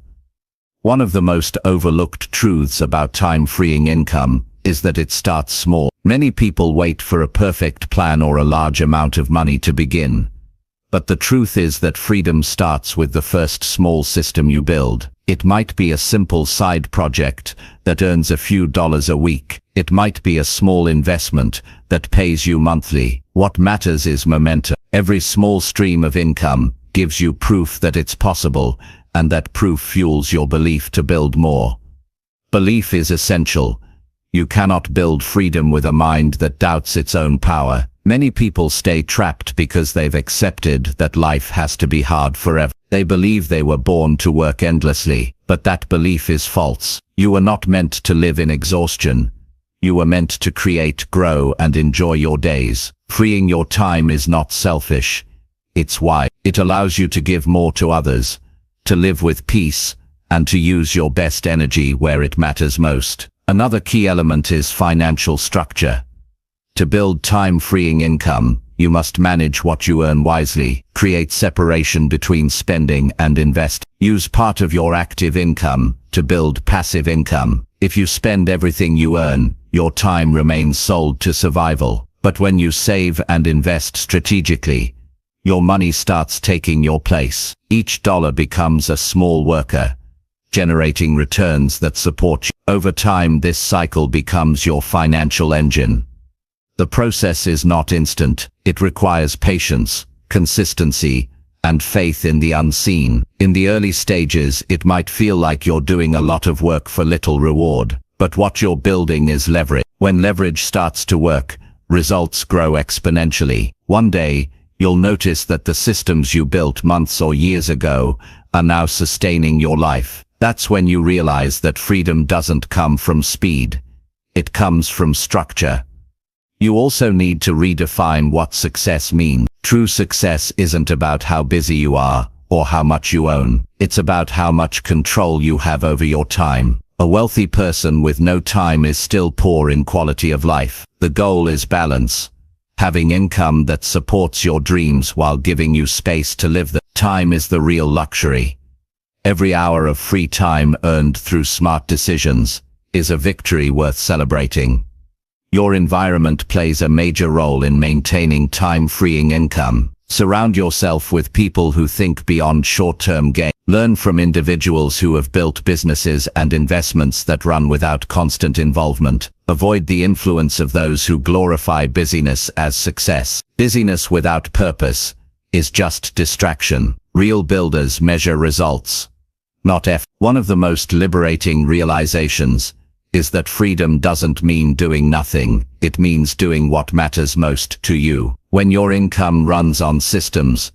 One of the most overlooked truths about time-freeing income is that it starts small. Many people wait for a perfect plan or a large amount of money to begin. But the truth is that freedom starts with the first small system you build. It might be a simple side project that earns a few dollars a week. It might be a small investment that pays you monthly. What matters is momentum. Every small stream of income gives you proof that it's possible, and that proof fuels your belief to build more. Belief is essential. You cannot build freedom with a mind that doubts its own power. Many people stay trapped because they've accepted that life has to be hard forever. They believe they were born to work endlessly, but that belief is false. You were not meant to live in exhaustion. You were meant to create, grow, and enjoy your days. Freeing your time is not selfish. It's why it allows you to give more to others, to live with peace, and to use your best energy where it matters most. Another key element is financial structure. To build time-freeing income, you must manage what you earn wisely, create separation between spending and invest. Use part of your active income to build passive income. If you spend everything you earn, your time remains sold to survival. But when you save and invest strategically, your money starts taking your place. Each dollar becomes a small worker, generating returns that support you. Over time, this cycle becomes your financial engine. The process is not instant. It requires patience, consistency, and faith in the unseen. In the early stages, it might feel like you're doing a lot of work for little reward. But what you're building is leverage. When leverage starts to work, results grow exponentially. One day, you'll notice that the systems you built months or years ago are now sustaining your life. That's when you realize that freedom doesn't come from speed. It comes from structure. You also need to redefine what success means. True success isn't about how busy you are or how much you own. It's about how much control you have over your time. A wealthy person with no time is still poor in quality of life. The goal is balance. Having income that supports your dreams while giving you space to live them. Time is the real luxury. Every hour of free time earned through smart decisions is a victory worth celebrating. Your environment plays a major role in maintaining time-freeing income. Surround yourself with people who think beyond short-term gain. Learn from individuals who have built businesses and investments that run without constant involvement. Avoid the influence of those who glorify busyness as success. Busyness without purpose is just distraction. Real builders measure results, not effort. One of the most liberating realizations is that freedom doesn't mean doing nothing. It means doing what matters most to you. When your income runs on systems,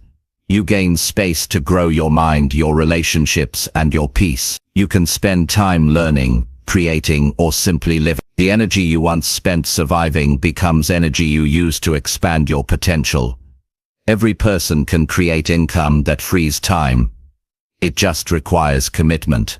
you gain space to grow your mind, your relationships, and your peace. You can spend time learning, creating, or simply living. The energy you once spent surviving becomes energy you use to expand your potential. Every person can create income that frees time. It just requires commitment.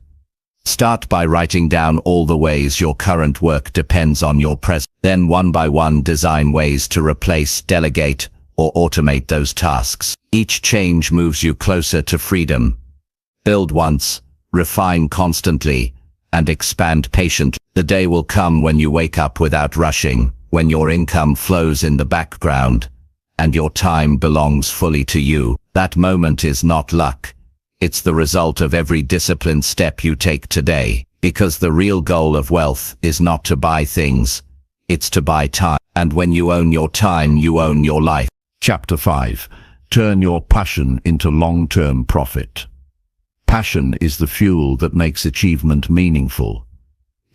Start by writing down all the ways your current work depends on your present. Then one by one design ways to replace, delegate, or automate those tasks. Each change moves you closer to freedom. Build once, refine constantly, and expand patiently. The day will come when you wake up without rushing, when your income flows in the background, and your time belongs fully to you. That moment is not luck. It's the result of every disciplined step you take today, because the real goal of wealth is not to buy things, it's to buy time. And when you own your time, you own your life. Chapter 5. Turn your passion into long-term profit. Passion is the fuel that makes achievement meaningful.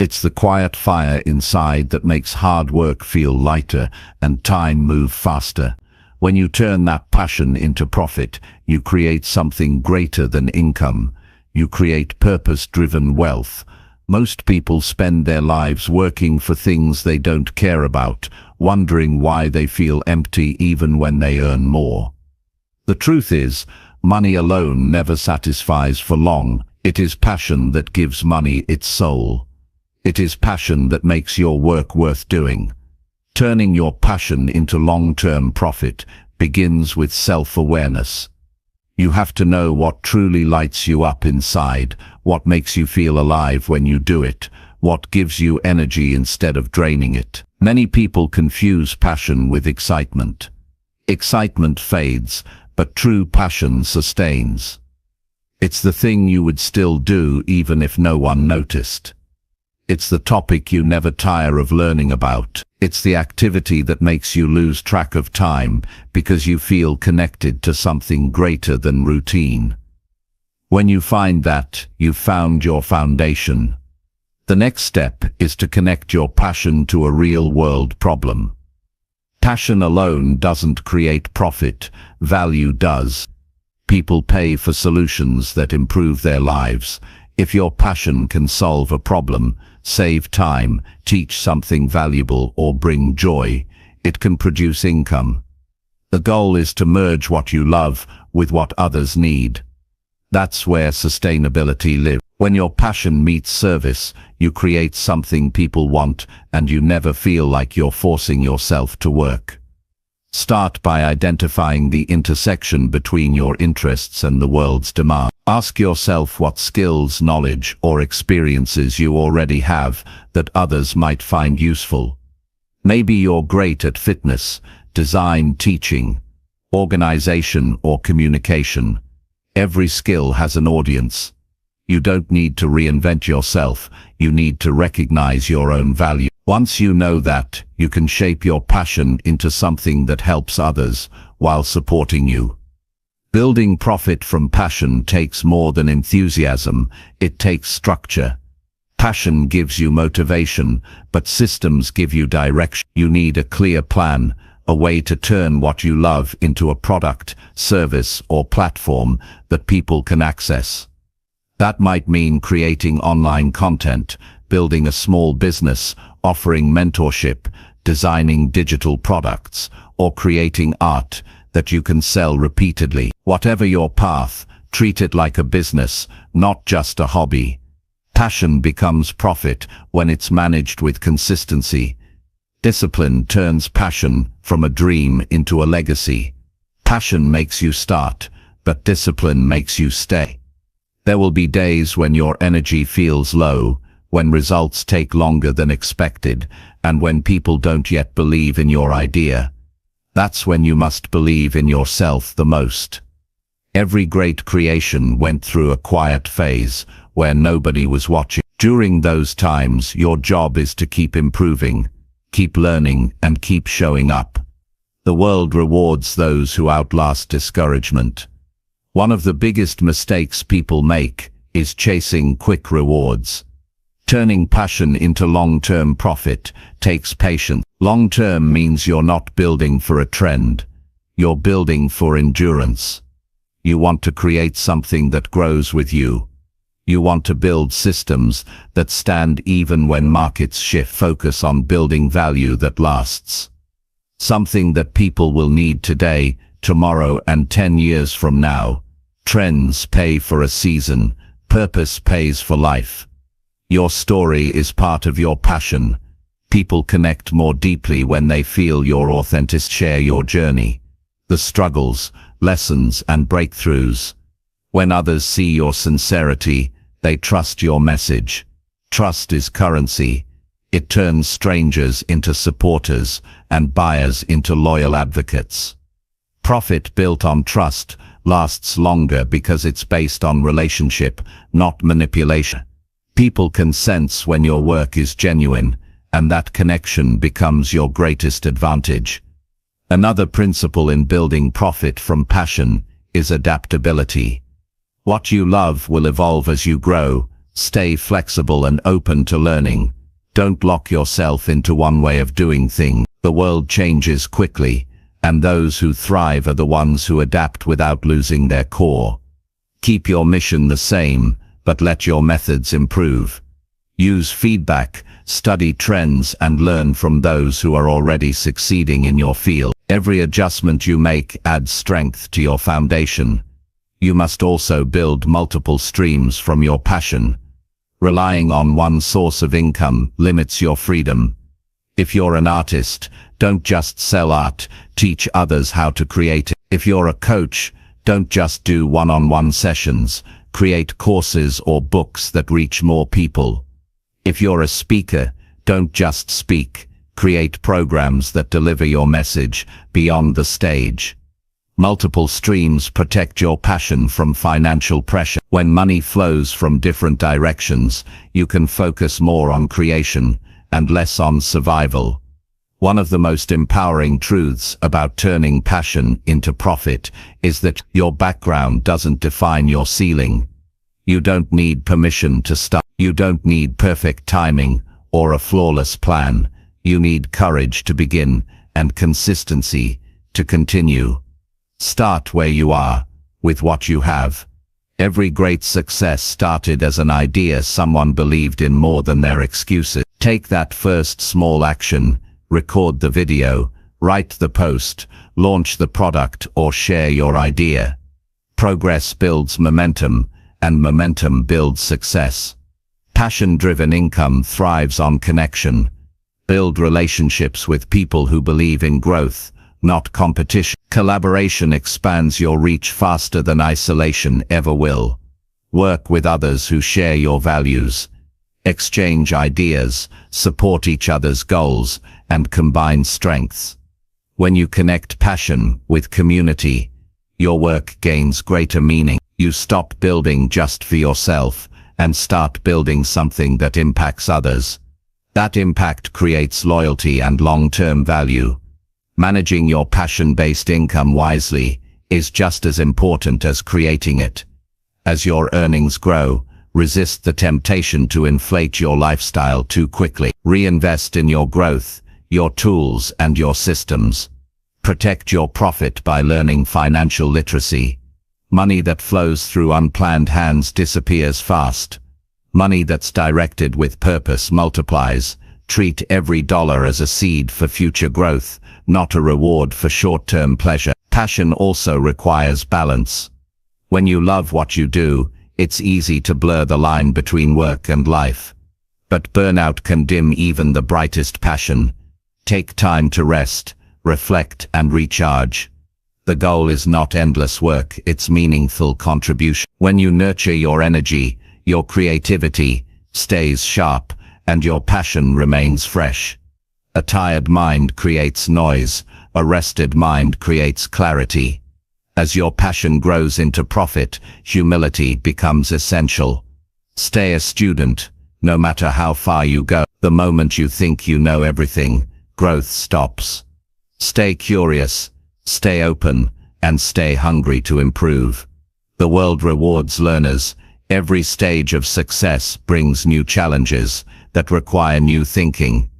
It's the quiet fire inside that makes hard work feel lighter and time move faster. When you turn that passion into profit, you create something greater than income. You create purpose-driven wealth. Most people spend their lives working for things they don't care about, wondering why they feel empty even when they earn more. The truth is, money alone never satisfies for long. It is passion that gives money its soul. It is passion that makes your work worth doing. Turning your passion into long-term profit begins with self-awareness. You have to know what truly lights you up inside, what makes you feel alive when you do it, what gives you energy instead of draining it. Many people confuse passion with excitement. Excitement fades, but true passion sustains. It's the thing you would still do even if no one noticed. It's the topic you never tire of learning about. It's the activity that makes you lose track of time because you feel connected to something greater than routine. When you find that, you've found your foundation. The next step is to connect your passion to a real-world problem. Passion alone doesn't create profit, value does. People pay for solutions that improve their lives. If your passion can solve a problem, save time, teach something valuable, or bring joy, it can produce income. The goal is to merge what you love with what others need. That's where sustainability lives. When your passion meets service, you create something people want, and you never feel like you're forcing yourself to work. Start by identifying the intersection between your interests and the world's demand. Ask yourself what skills, knowledge, or experiences you already have that others might find useful. Maybe you're great at fitness, design, teaching, organization, or communication. Every skill has an audience. You don't need to reinvent yourself, you need to recognize your own value. Once you know that, you can shape your passion into something that helps others while supporting you. Building profit from passion takes more than enthusiasm, it takes structure. Passion gives you motivation, but systems give you direction. You need a clear plan, a way to turn what you love into a product, service, or platform that people can access. That might mean creating online content, building a small business, offering mentorship, designing digital products, or creating art that you can sell repeatedly. Whatever your path, treat it like a business, not just a hobby. Passion becomes profit when it's managed with consistency. Discipline turns passion from a dream into a legacy. Passion makes you start, but discipline makes you stay. There will be days when your energy feels low, when results take longer than expected, and when people don't yet believe in your idea. That's when you must believe in yourself the most. Every great creation went through a quiet phase where nobody was watching. During those times, your job is to keep improving, keep learning, and keep showing up. The world rewards those who outlast discouragement. One of the biggest mistakes people make is chasing quick rewards. Turning passion into long-term profit takes patience. Long-term means you're not building for a trend. You're building for endurance. You want to create something that grows with you. You want to build systems that stand even when markets shift. Focus on building value that lasts. Something that people will need today, tomorrow, and 10 years from now. Trends pay for a season. Purpose pays for life. Your story is part of your passion. People connect more deeply when they feel your authenticity. Share your journey, the struggles, lessons, and breakthroughs. When others see your sincerity, they trust your message. Trust is currency. It turns strangers into supporters and buyers into loyal advocates. Profit built on trust lasts longer because it's based on relationship, not manipulation. People can sense when your work is genuine, and that connection becomes your greatest advantage. Another principle in building profit from passion is adaptability. What you love will evolve as you grow. Stay flexible and open to learning. Don't lock yourself into one way of doing things. The world changes quickly, and those who thrive are the ones who adapt without losing their core. Keep your mission the same, but let your methods improve. Use feedback, study trends, and learn from those who are already succeeding in your field. Every adjustment you make adds strength to your foundation. You must also build multiple streams from your passion. Relying on one source of income limits your freedom. If you're an artist, don't just sell art, teach others how to create it. If you're a coach, don't just do one-on-one sessions, create courses or books that reach more people. If you're a speaker, don't just speak, create programs that deliver your message beyond the stage. Multiple streams protect your passion from financial pressure. When money flows from different directions, you can focus more on creation and less on survival. One of the most empowering truths about turning passion into profit is that your background doesn't define your ceiling. You don't need permission to start. You don't need perfect timing or a flawless plan. You need courage to begin and consistency to continue. Start where you are, with what you have. Every great success started as an idea someone believed in more than their excuses. Take that first small action, record the video, write the post, launch the product, or share your idea. Progress builds momentum, and momentum builds success. Passion-driven income thrives on connection. Build relationships with people who believe in growth, not competition. Collaboration expands your reach faster than isolation ever will. Work with others who share your values. Exchange ideas, support each other's goals, and combine strengths. When you connect passion with community, your work gains greater meaning. You stop building just for yourself and start building something that impacts others. That impact creates loyalty and long-term value. Managing your passion-based income wisely is just as important as creating it. As your earnings grow, resist the temptation to inflate your lifestyle too quickly. Reinvest in your growth, your tools, and your systems. Protect your profit by learning financial literacy. Money that flows through unplanned hands disappears fast. Money that's directed with purpose multiplies. Treat every dollar as a seed for future growth, not a reward for short-term pleasure. Passion also requires balance. When you love what you do, it's easy to blur the line between work and life. But burnout can dim even the brightest passion. Take time to rest, reflect, and recharge. The goal is not endless work, it's meaningful contribution. When you nurture your energy, your creativity stays sharp, and your passion remains fresh. A tired mind creates noise, a rested mind creates clarity. As your passion grows into profit, humility becomes essential. Stay a student, no matter how far you go. The moment you think you know everything, growth stops. Stay curious, stay open, and stay hungry to improve. The world rewards learners. Every stage of success brings new challenges that require new thinking.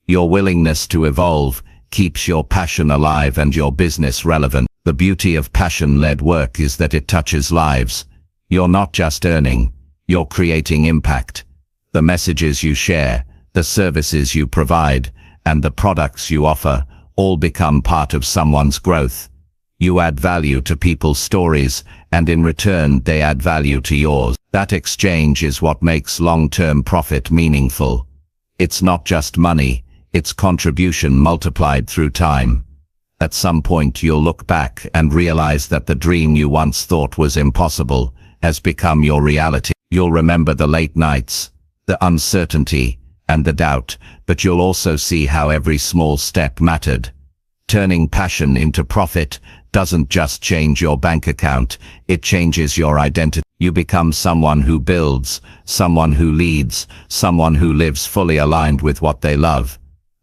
Your willingness to evolve keeps your passion alive and your business relevant. The beauty of passion-led work is that it touches lives. You're not just earning, you're creating impact. The messages you share, the services you provide, and the products you offer all become part of someone's growth. You add value to people's stories, and in return they add value to yours. That exchange is what makes long-term profit meaningful. It's not just money, it's contribution multiplied through time. At some point you'll look back and realize that the dream you once thought was impossible has become your reality. You'll remember the late nights, the uncertainty, and the doubt, but you'll also see how every small step mattered. Turning passion into profit doesn't just change your bank account, it changes your identity. You become someone who builds, someone who leads, someone who lives fully aligned with what they love.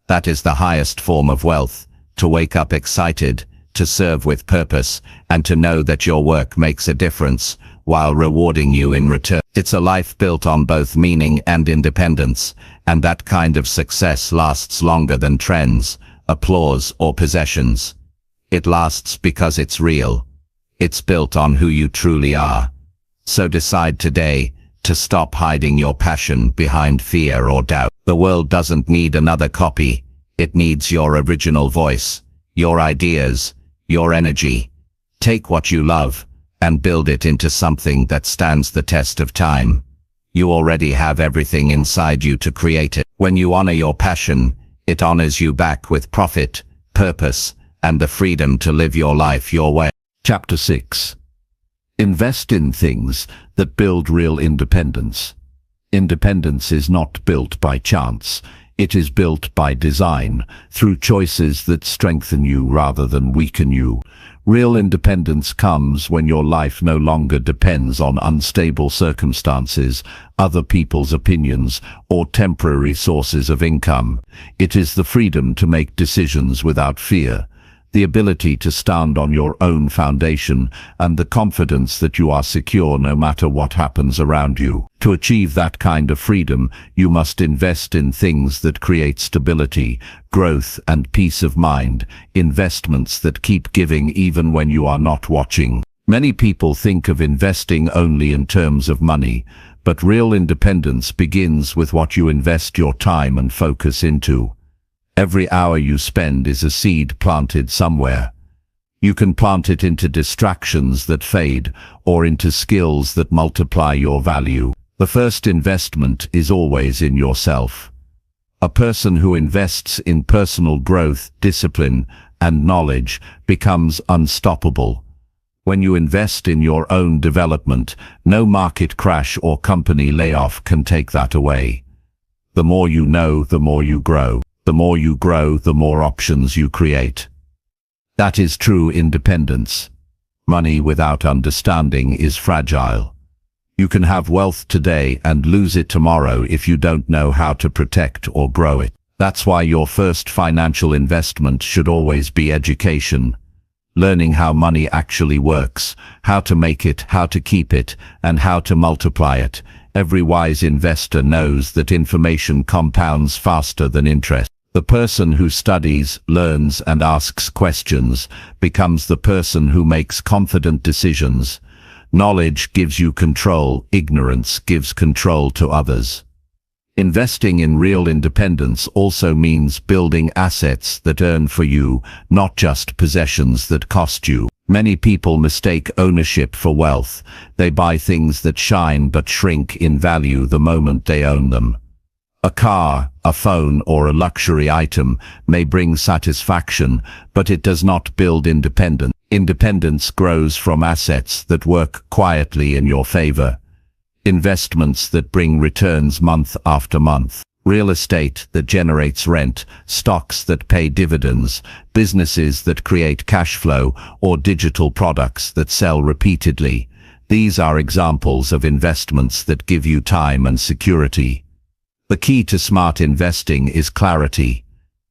That is the highest form of wealth, to wake up excited, to serve with purpose, and to know that your work makes a difference, while rewarding you in return. It's a life built on both meaning and independence, and that kind of success lasts longer than trends, applause, or possessions. It lasts because it's real. It's built on who you truly are. So decide today to stop hiding your passion behind fear or doubt. The world doesn't need another copy. It needs your original voice, your ideas, your energy. Take what you love and build it into something that stands the test of time. You already have everything inside you to create it. When you honor your passion, it honors you back with profit, purpose, and the freedom to live your life your way. Chapter 6. Invest in things that build real independence. Independence is not built by chance. It is built by design, through choices that strengthen you rather than weaken you. Real independence comes when your life no longer depends on unstable circumstances, other people's opinions, or temporary sources of income. It is the freedom to make decisions without fear, the ability to stand on your own foundation, and the confidence that you are secure no matter what happens around you. To achieve that kind of freedom, you must invest in things that create stability, growth, and peace of mind, investments that keep giving even when you are not watching. Many people think of investing only in terms of money, but real independence begins with what you invest your time and focus into. Every hour you spend is a seed planted somewhere. You can plant it into distractions that fade, or into skills that multiply your value. The first investment is always in yourself. A person who invests in personal growth, discipline, and knowledge becomes unstoppable. When you invest in your own development, no market crash or company layoff can take that away. The more you know, the more you grow. The more you grow, the more options you create. That is true independence. Money without understanding is fragile. You can have wealth today and lose it tomorrow if you don't know how to protect or grow it. That's why your first financial investment should always be education. Learning how money actually works, how to make it, how to keep it, and how to multiply it. Every wise investor knows that information compounds faster than interest. The person who studies, learns, and asks questions becomes the person who makes confident decisions. Knowledge gives you control, ignorance gives control to others. Investing in real independence also means building assets that earn for you, not just possessions that cost you. Many people mistake ownership for wealth. They buy things that shine but shrink in value the moment they own them. A car, a phone, or a luxury item may bring satisfaction, but it does not build independence. Independence grows from assets that work quietly in your favor. Investments that bring returns month after month. Real estate that generates rent, stocks that pay dividends, businesses that create cash flow, or digital products that sell repeatedly. These are examples of investments that give you time and security. The key to smart investing is clarity.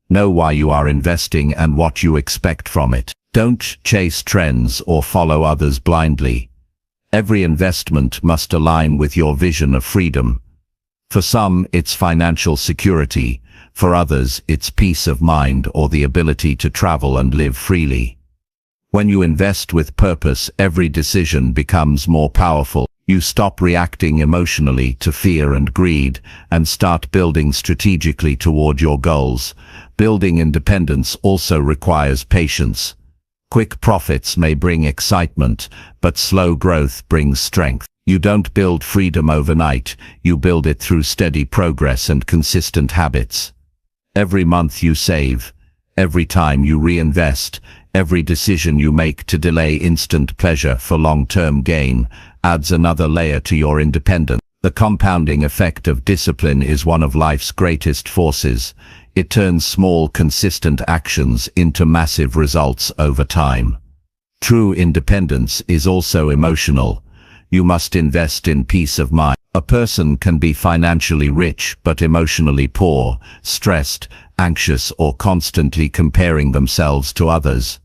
Know why you are investing and what you expect from it. Don't chase trends or follow others blindly. Every investment must align with your vision of freedom. For some, it's financial security. For others, it's peace of mind or the ability to travel and live freely. When you invest with purpose, every decision becomes more powerful. You stop reacting emotionally to fear and greed and start building strategically toward your goals. Building independence also requires patience. Quick profits may bring excitement, but slow growth brings strength. You don't build freedom overnight, you build it through steady progress and consistent habits. Every month you save, every time you reinvest, every decision you make to delay instant pleasure for long-term gain adds another layer to your independence. The compounding effect of discipline is one of life's greatest forces. It turns small, consistent actions into massive results over time. True independence is also emotional. You must invest in peace of mind. A person can be financially rich but emotionally poor, stressed, anxious, or constantly comparing themselves to others.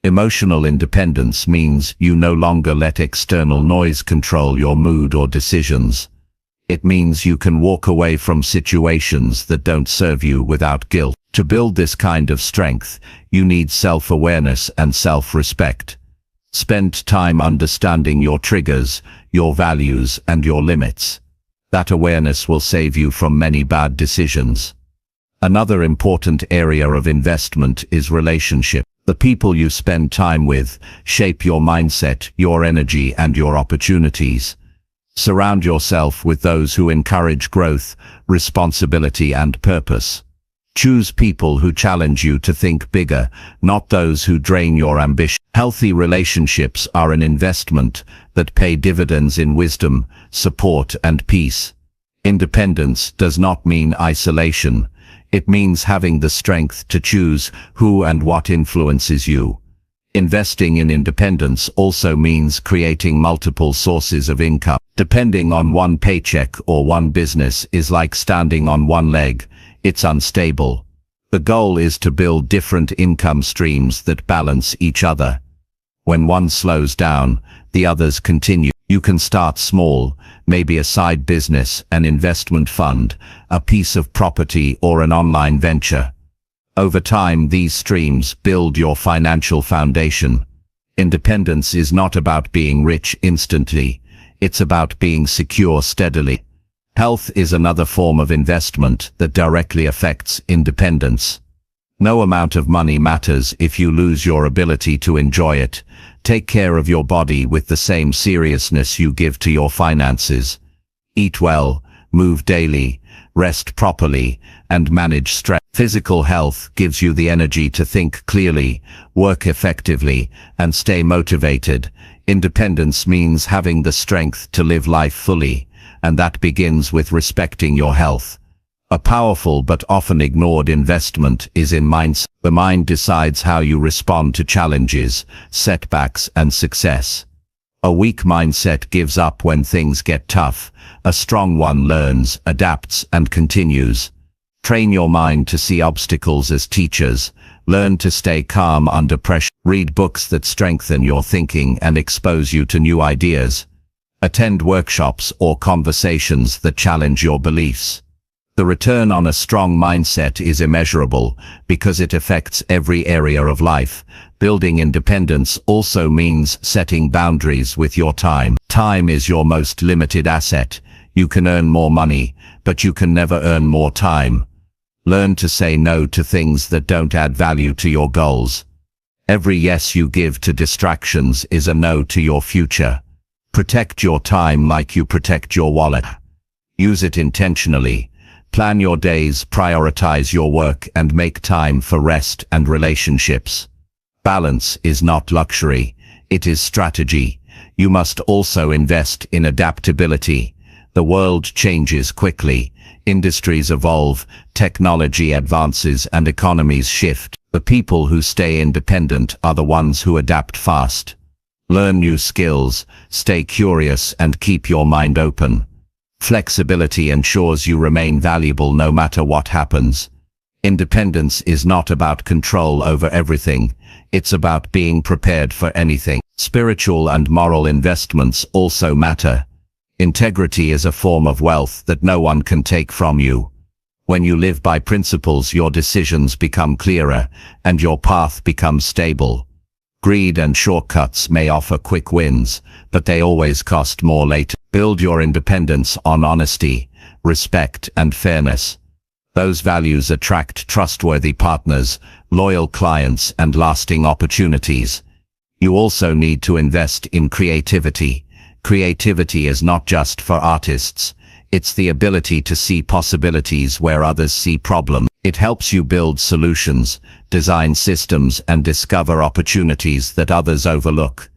Emotional independence means you no longer let external noise control your mood or decisions. It means you can walk away from situations that don't serve you without guilt. To build this kind of strength, you need self-awareness and self-respect. Spend time understanding your triggers, your values, and your limits. That awareness will save you from many bad decisions. Another important area of investment is relationship. The people you spend time with shape your mindset, your energy, and your opportunities. Surround yourself with those who encourage growth, responsibility, and purpose. Choose people who challenge you to think bigger, not those who drain your ambition. Healthy relationships are an investment that pay dividends in wisdom, support, and peace. Independence does not mean isolation. It means having the strength to choose who and what influences you. Investing in independence also means creating multiple sources of income. Depending on one paycheck or one business is like standing on one leg. It's unstable. The goal is to build different income streams that balance each other. When one slows down, the others continue. You can start small, maybe a side business, an investment fund, a piece of property, or an online venture. Over time, these streams build your financial foundation. Independence is not about being rich instantly. It's about being secure steadily. Health is another form of investment that directly affects independence. No amount of money matters if you lose your ability to enjoy it. Take care of your body with the same seriousness you give to your finances. Eat well, move daily, rest properly, and manage stress. Physical health gives you the energy to think clearly, work effectively, and stay motivated. Independence means having the strength to live life fully, and that begins with respecting your health. A powerful but often ignored investment is in mindset. The mind decides how you respond to challenges, setbacks, and success. A weak mindset gives up when things get tough. A strong one learns, adapts, and continues. Train your mind to see obstacles as teachers. Learn to stay calm under pressure. Read books that strengthen your thinking and expose you to new ideas. Attend workshops or conversations that challenge your beliefs. The return on a strong mindset is immeasurable because it affects every area of life. Building independence also means setting boundaries with your time. Time is your most limited asset. You can earn more money, but you can never earn more time. Learn to say no to things that don't add value to your goals. Every yes you give to distractions is a no to your future. Protect your time like you protect your wallet. Use it intentionally. Plan your days, prioritize your work, and make time for rest and relationships. Balance is not luxury, it is strategy. You must also invest in adaptability. The world changes quickly, industries evolve, technology advances, and economies shift. The people who stay independent are the ones who adapt fast. Learn new skills, stay curious, and keep your mind open. Flexibility ensures you remain valuable no matter what happens. Independence is not about control over everything, it's about being prepared for anything. Spiritual and moral investments also matter. Integrity is a form of wealth that no one can take from you. When you live by principles, your decisions become clearer, and your path becomes stable. Greed and shortcuts may offer quick wins, but they always cost more later. Build your independence on honesty, respect, and fairness. Those values attract trustworthy partners, loyal clients, and lasting opportunities. You also need to invest in creativity. Creativity is not just for artists. It's the ability to see possibilities where others see problems. It helps you build solutions, design systems, and discover opportunities that others overlook.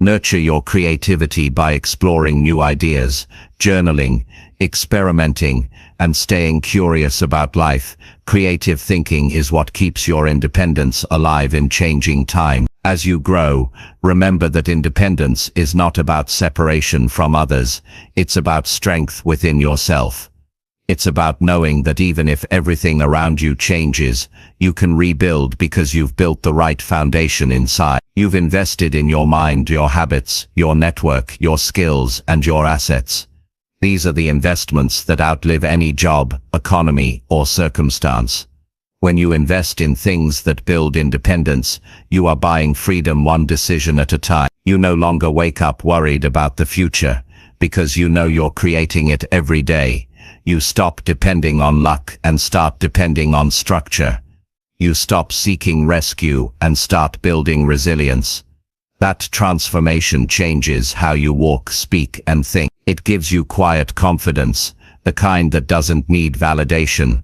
Nurture your creativity by exploring new ideas, journaling, experimenting, and staying curious about life. Creative thinking is what keeps your independence alive in changing time. As you grow, remember that independence is not about separation from others, it's about strength within yourself. It's about knowing that even if everything around you changes, you can rebuild because you've built the right foundation inside. You've invested in your mind, your habits, your network, your skills, and your assets. These are the investments that outlive any job, economy, or circumstance. When you invest in things that build independence, you are buying freedom one decision at a time. You no longer wake up worried about the future, because you know you're creating it every day. You stop depending on luck and start depending on structure. You stop seeking rescue and start building resilience. That transformation changes how you walk, speak, and think. It gives you quiet confidence, the kind that doesn't need validation.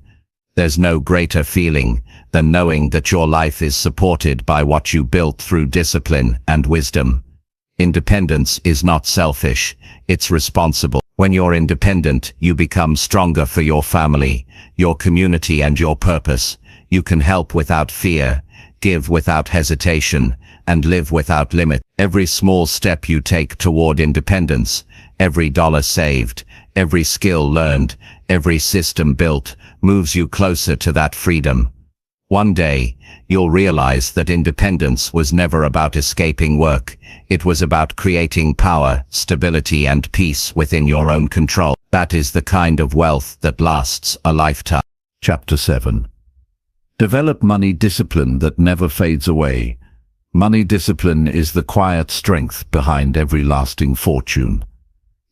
There's no greater feeling than knowing that your life is supported by what you built through discipline and wisdom. Independence is not selfish, it's responsible. When you're independent, you become stronger for your family, your community and your purpose. You can help without fear, give without hesitation, and live without limit. Every small step you take toward independence, every dollar saved, every skill learned, every system built, moves you closer to that freedom. One day, you'll realize that independence was never about escaping work. It was about creating power, stability, and peace within your own control. That is the kind of wealth that lasts a lifetime. Chapter 7. Develop money discipline that never fades away. Money discipline is the quiet strength behind every lasting fortune.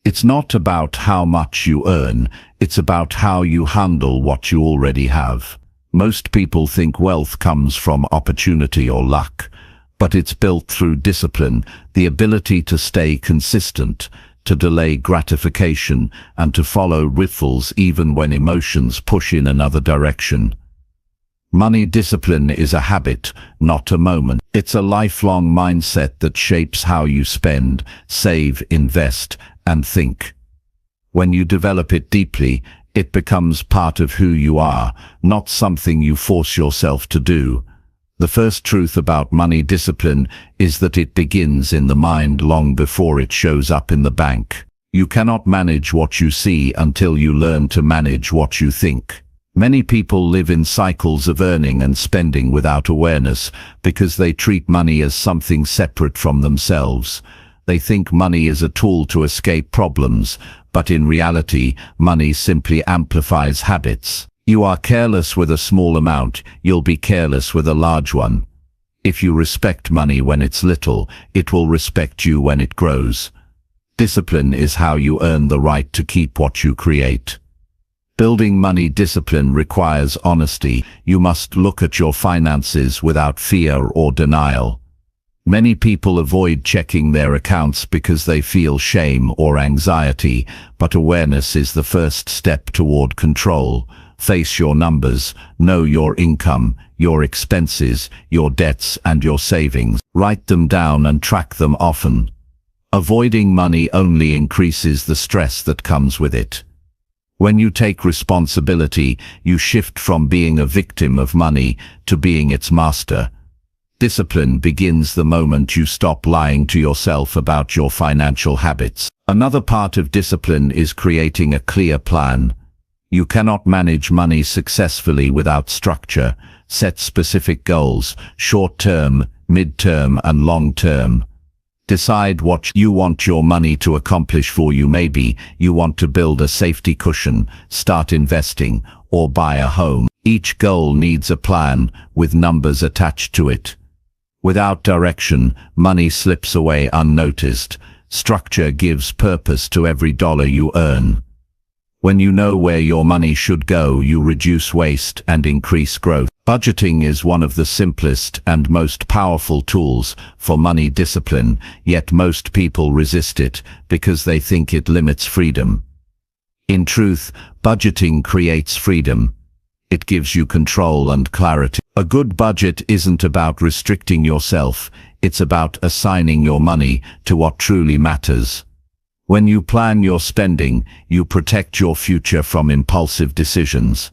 It's not about how much you earn, it's about how you handle what you already have. Most people think wealth comes from opportunity or luck, but it's built through discipline, the ability to stay consistent, to delay gratification, and to follow ripples even when emotions push in another direction. Money discipline is a habit, not a moment. It's a lifelong mindset that shapes how you spend, save, invest, and think. When you develop it deeply, it becomes part of who you are, not something you force yourself to do. The first truth about money discipline is that it begins in the mind long before it shows up in the bank. You cannot manage what you see until you learn to manage what you think. Many people live in cycles of earning and spending without awareness because they treat money as something separate from themselves. They think money is a tool to escape problems, but in reality, money simply amplifies habits. You are careless with a small amount, you'll be careless with a large one. If you respect money when it's little, it will respect you when it grows. Discipline is how you earn the right to keep what you create. Building money discipline requires honesty. You must look at your finances without fear or denial. Many people avoid checking their accounts because they feel shame or anxiety, but awareness is the first step toward control. Face your numbers, know your income, your expenses, your debts and your savings. Write them down and track them often. Avoiding money only increases the stress that comes with it. When you take responsibility, you shift from being a victim of money to being its master. Discipline begins the moment you stop lying to yourself about your financial habits. Another part of discipline is creating a clear plan. You cannot manage money successfully without structure. Set specific goals, short-term, mid-term, and long-term. Decide what you want your money to accomplish for you. Maybe you want to build a safety cushion, start investing, or buy a home. Each goal needs a plan with numbers attached to it. Without direction, money slips away unnoticed. Structure gives purpose to every dollar you earn. When you know where your money should go, you reduce waste and increase growth. Budgeting is one of the simplest and most powerful tools for money discipline, yet most people resist it because they think it limits freedom. In truth, budgeting creates freedom. It gives you control and clarity. A good budget isn't about restricting yourself, it's about assigning your money to what truly matters. When you plan your spending, you protect your future from impulsive decisions.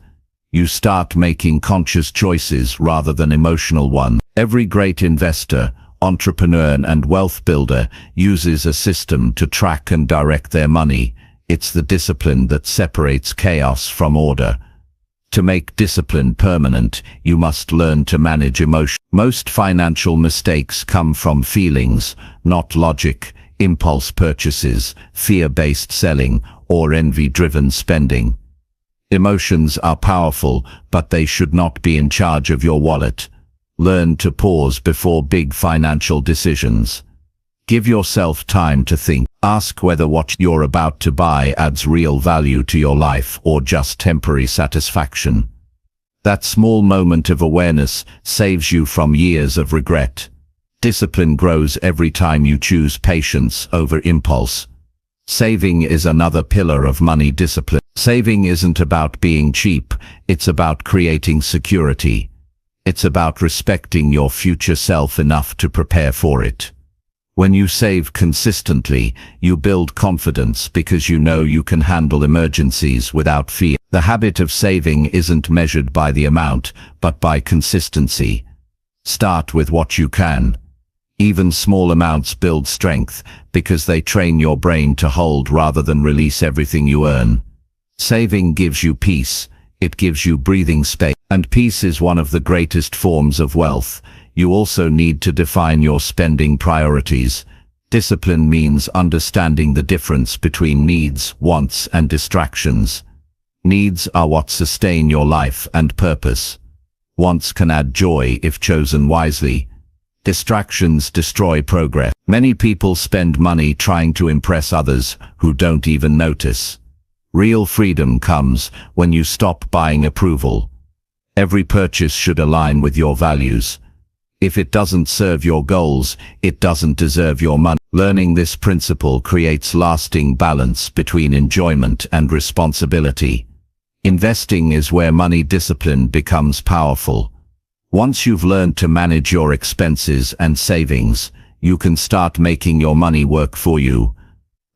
You start making conscious choices rather than emotional ones. Every great investor, entrepreneur and wealth builder uses a system to track and direct their money. It's the discipline that separates chaos from order. To make discipline permanent, you must learn to manage emotion. Most financial mistakes come from feelings, not logic, impulse purchases, fear-based selling, or envy-driven spending. Emotions are powerful, but they should not be in charge of your wallet. Learn to pause before big financial decisions. Give yourself time to think. Ask whether what you're about to buy adds real value to your life or just temporary satisfaction. That small moment of awareness saves you from years of regret. Discipline grows every time you choose patience over impulse. Saving is another pillar of money discipline. Saving isn't about being cheap, it's about creating security. It's about respecting your future self enough to prepare for it. When you save consistently, you build confidence because you know you can handle emergencies without fear. The habit of saving isn't measured by the amount, but by consistency. Start with what you can. Even small amounts build strength because they train your brain to hold rather than release everything you earn. Saving gives you peace. It gives you breathing space. And peace is one of the greatest forms of wealth. You also need to define your spending priorities. Discipline means understanding the difference between needs, wants, and distractions. Needs are what sustain your life and purpose. Wants can add joy if chosen wisely. Distractions destroy progress. Many people spend money trying to impress others who don't even notice. Real freedom comes when you stop buying approval. Every purchase should align with your values. If it doesn't serve your goals, it doesn't deserve your money. Learning this principle creates lasting balance between enjoyment and responsibility. Investing is where money discipline becomes powerful. Once you've learned to manage your expenses and savings, you can start making your money work for you.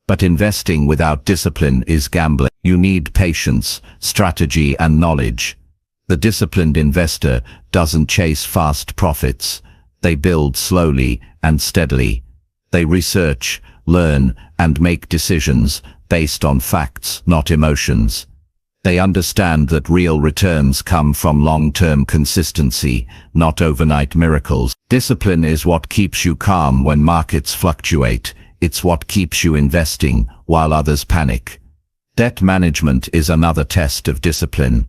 But investing without discipline is gambling. You need patience, strategy, and knowledge. The disciplined investor doesn't chase fast profits. They build slowly and steadily. They research, learn, and make decisions based on facts, not emotions. They understand that real returns come from long-term consistency, not overnight miracles. Discipline is what keeps you calm when markets fluctuate. It's what keeps you investing while others panic. Debt management is another test of discipline.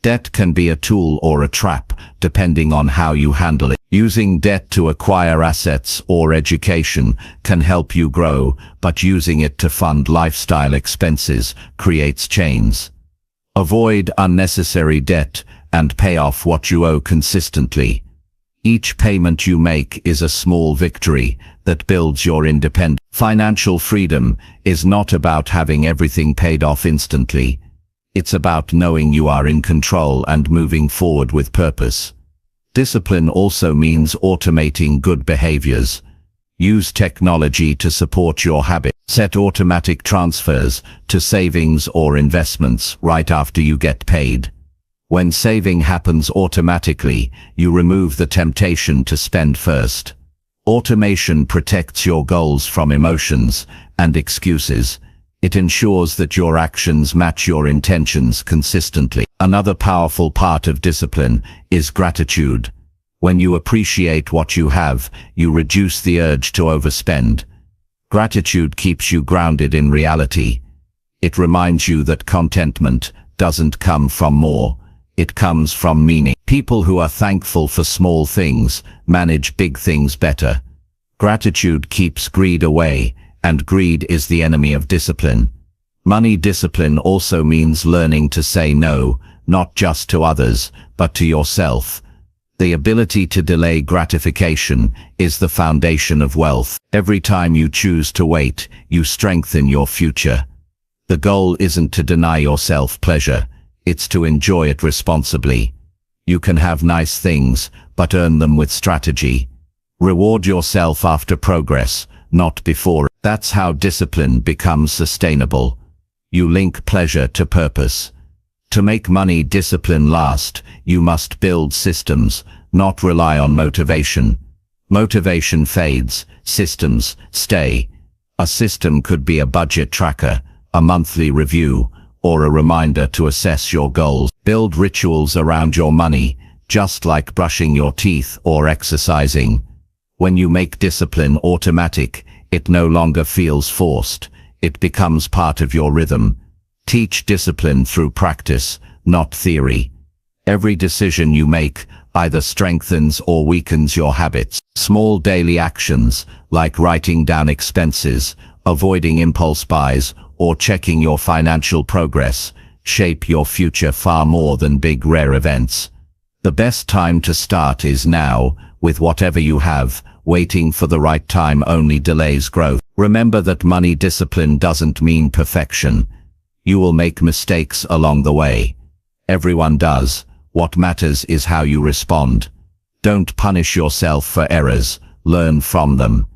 Debt can be a tool or a trap, depending on how you handle it. Using debt to acquire assets or education can help you grow, but using it to fund lifestyle expenses creates chains. Avoid unnecessary debt and pay off what you owe consistently. Each payment you make is a small victory that builds your independence. Financial freedom is not about having everything paid off instantly. It's about knowing you are in control and moving forward with purpose. Discipline also means automating good behaviors. Use technology to support your habit. Set automatic transfers to savings or investments right after you get paid. When saving happens automatically, you remove the temptation to spend first. Automation protects your goals from emotions and excuses. It ensures that your actions match your intentions consistently. Another powerful part of discipline is gratitude. When you appreciate what you have, you reduce the urge to overspend. Gratitude keeps you grounded in reality. It reminds you that contentment doesn't come from more. It comes from meaning. People who are thankful for small things manage big things better. Gratitude keeps greed away, and greed is the enemy of discipline. Money discipline also means learning to say no, not just to others, but to yourself. The ability to delay gratification is the foundation of wealth. Every time you choose to wait, you strengthen your future. The goal isn't to deny yourself pleasure, it's to enjoy it responsibly. You can have nice things, but earn them with strategy. Reward yourself after progress, not before. That's how discipline becomes sustainable. You link pleasure to purpose. To make money discipline last, you must build systems, not rely on motivation. Motivation fades, systems stay. A system could be a budget tracker, a monthly review, or a reminder to assess your goals. Build rituals around your money, just like brushing your teeth or exercising. When you make discipline automatic, it no longer feels forced. It becomes part of your rhythm. Teach discipline through practice, not theory. Every decision you make either strengthens or weakens your habits. Small daily actions, like writing down expenses, avoiding impulse buys, or checking your financial progress, shape your future far more than big rare events. The best time to start is now, with whatever you have. Waiting for the right time only delays growth. Remember that money discipline doesn't mean perfection. You will make mistakes along the way. Everyone does. What matters is how you respond. Don't punish yourself for errors. Learn from them.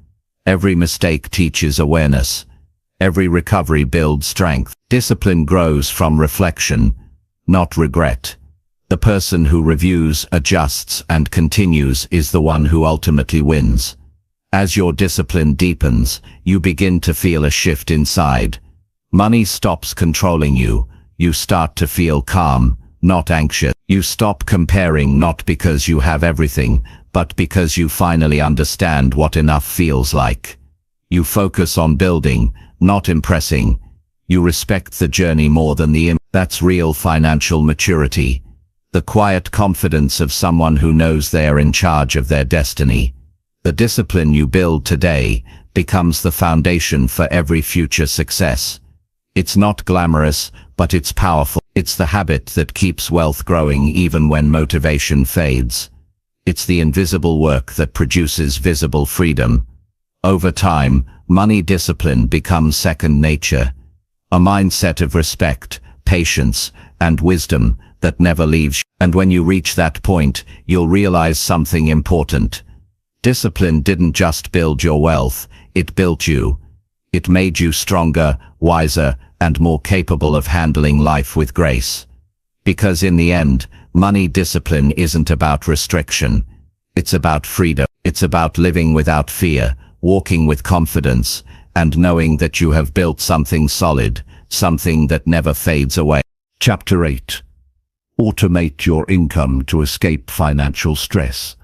Every mistake teaches awareness. Every recovery builds strength. Discipline grows from reflection, not regret. The person who reviews, adjusts, and continues is the one who ultimately wins. As your discipline deepens, you begin to feel a shift inside. Money stops controlling you. You start to feel calm, not anxious. You stop comparing not because you have everything, but because you finally understand what enough feels like. You focus on building, not impressing. You respect the journey more than the That's real financial maturity. The quiet confidence of someone who knows they are in charge of their destiny. The discipline you build today becomes the foundation for every future success. It's not glamorous, but it's powerful. It's the habit that keeps wealth growing even when motivation fades. It's the invisible work that produces visible freedom. Over time, money discipline becomes second nature. A mindset of respect, patience, and wisdom that never leaves. And when you reach that point, you'll realize something important. Discipline didn't just build your wealth, it built you. It made you stronger, wiser, and more capable of handling life with grace. Because in the end, money discipline isn't about restriction. It's about freedom. It's about living without fear, walking with confidence, and knowing that you have built something solid, something that never fades away. Chapter 8. Automate your income to escape financial stress.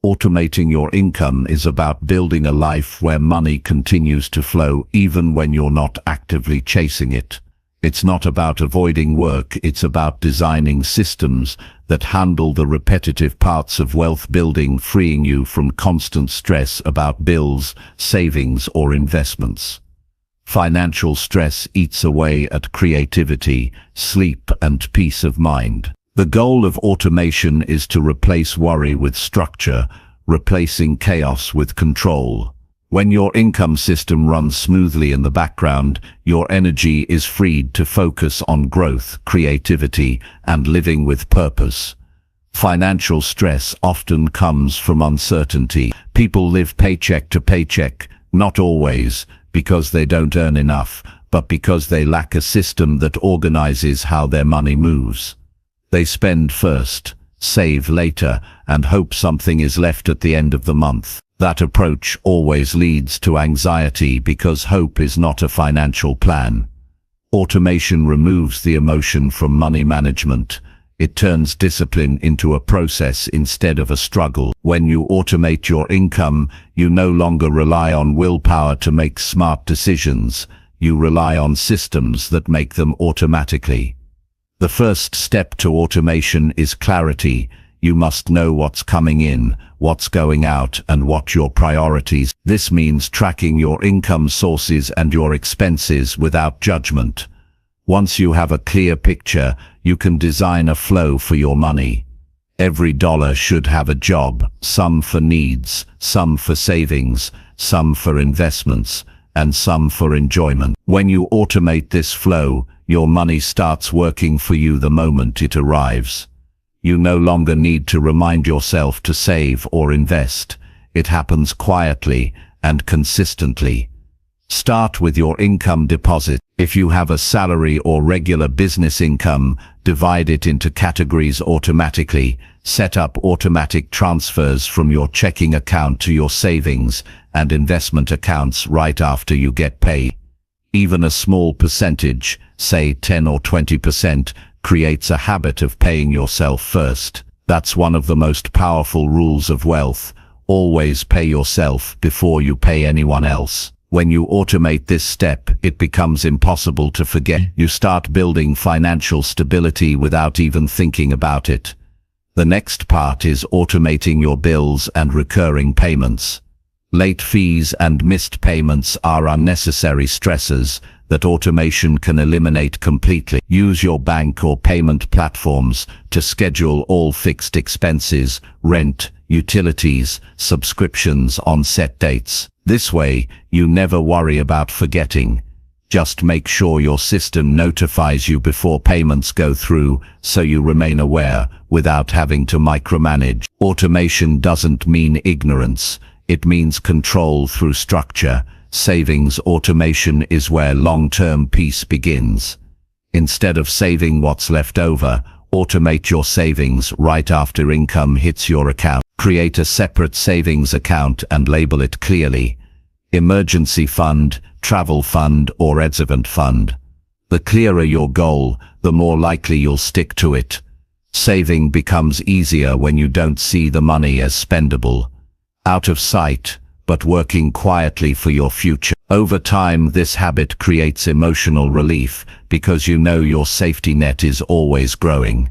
Automating your income is about building a life where money continues to flow even when you're not actively chasing it. It's not about avoiding work, it's about designing systems that handle the repetitive parts of wealth building, freeing you from constant stress about bills, savings, or investments. Financial stress eats away at creativity, sleep, and peace of mind. The goal of automation is to replace worry with structure, replacing chaos with control. When your income system runs smoothly in the background, your energy is freed to focus on growth, creativity, and living with purpose. Financial stress often comes from uncertainty. People live paycheck to paycheck, not always because they don't earn enough, but because they lack a system that organizes how their money moves. They spend first, save later, and hope something is left at the end of the month. That approach always leads to anxiety because hope is not a financial plan. Automation removes the emotion from money management. It turns discipline into a process instead of a struggle. When you automate your income, you no longer rely on willpower to make smart decisions. You rely on systems that make them automatically. The first step to automation is clarity. You must know what's coming in, what's going out, and what your priorities. This means tracking your income sources and your expenses without judgment. Once you have a clear picture, you can design a flow for your money. Every dollar should have a job, some for needs, some for savings, some for investments, and some for enjoyment. When you automate this flow, your money starts working for you the moment it arrives. You no longer need to remind yourself to save or invest. It happens quietly and consistently. Start with your income deposit. If you have a salary or regular business income, divide it into categories automatically. Set up automatic transfers from your checking account to your savings and investment accounts right after you get paid. Even a small percentage, say 10 or 20%, creates a habit of paying yourself first. That's one of the most powerful rules of wealth. Always pay yourself before you pay anyone else. When you automate this step, it becomes impossible to forget. You start building financial stability without even thinking about it. The next part is automating your bills and recurring payments. Late fees and missed payments are unnecessary stressors that automation can eliminate completely. Use your bank or payment platforms to schedule all fixed expenses, rent, utilities, subscriptions on set dates. This way, you never worry about forgetting. Just make sure your system notifies you before payments go through, so you remain aware without having to micromanage. Automation doesn't mean ignorance. it means control through structure. Savings automation is where long-term peace begins. Instead of saving what's left over, automate your savings right after income hits your account. Create a separate savings account and label it clearly: emergency fund, travel fund, or resident fund. The clearer your goal, the more likely you'll stick to it. Saving becomes easier when you don't see the money as spendable, out of sight, but working quietly for your future. Over time, this habit creates emotional relief because you know your safety net is always growing.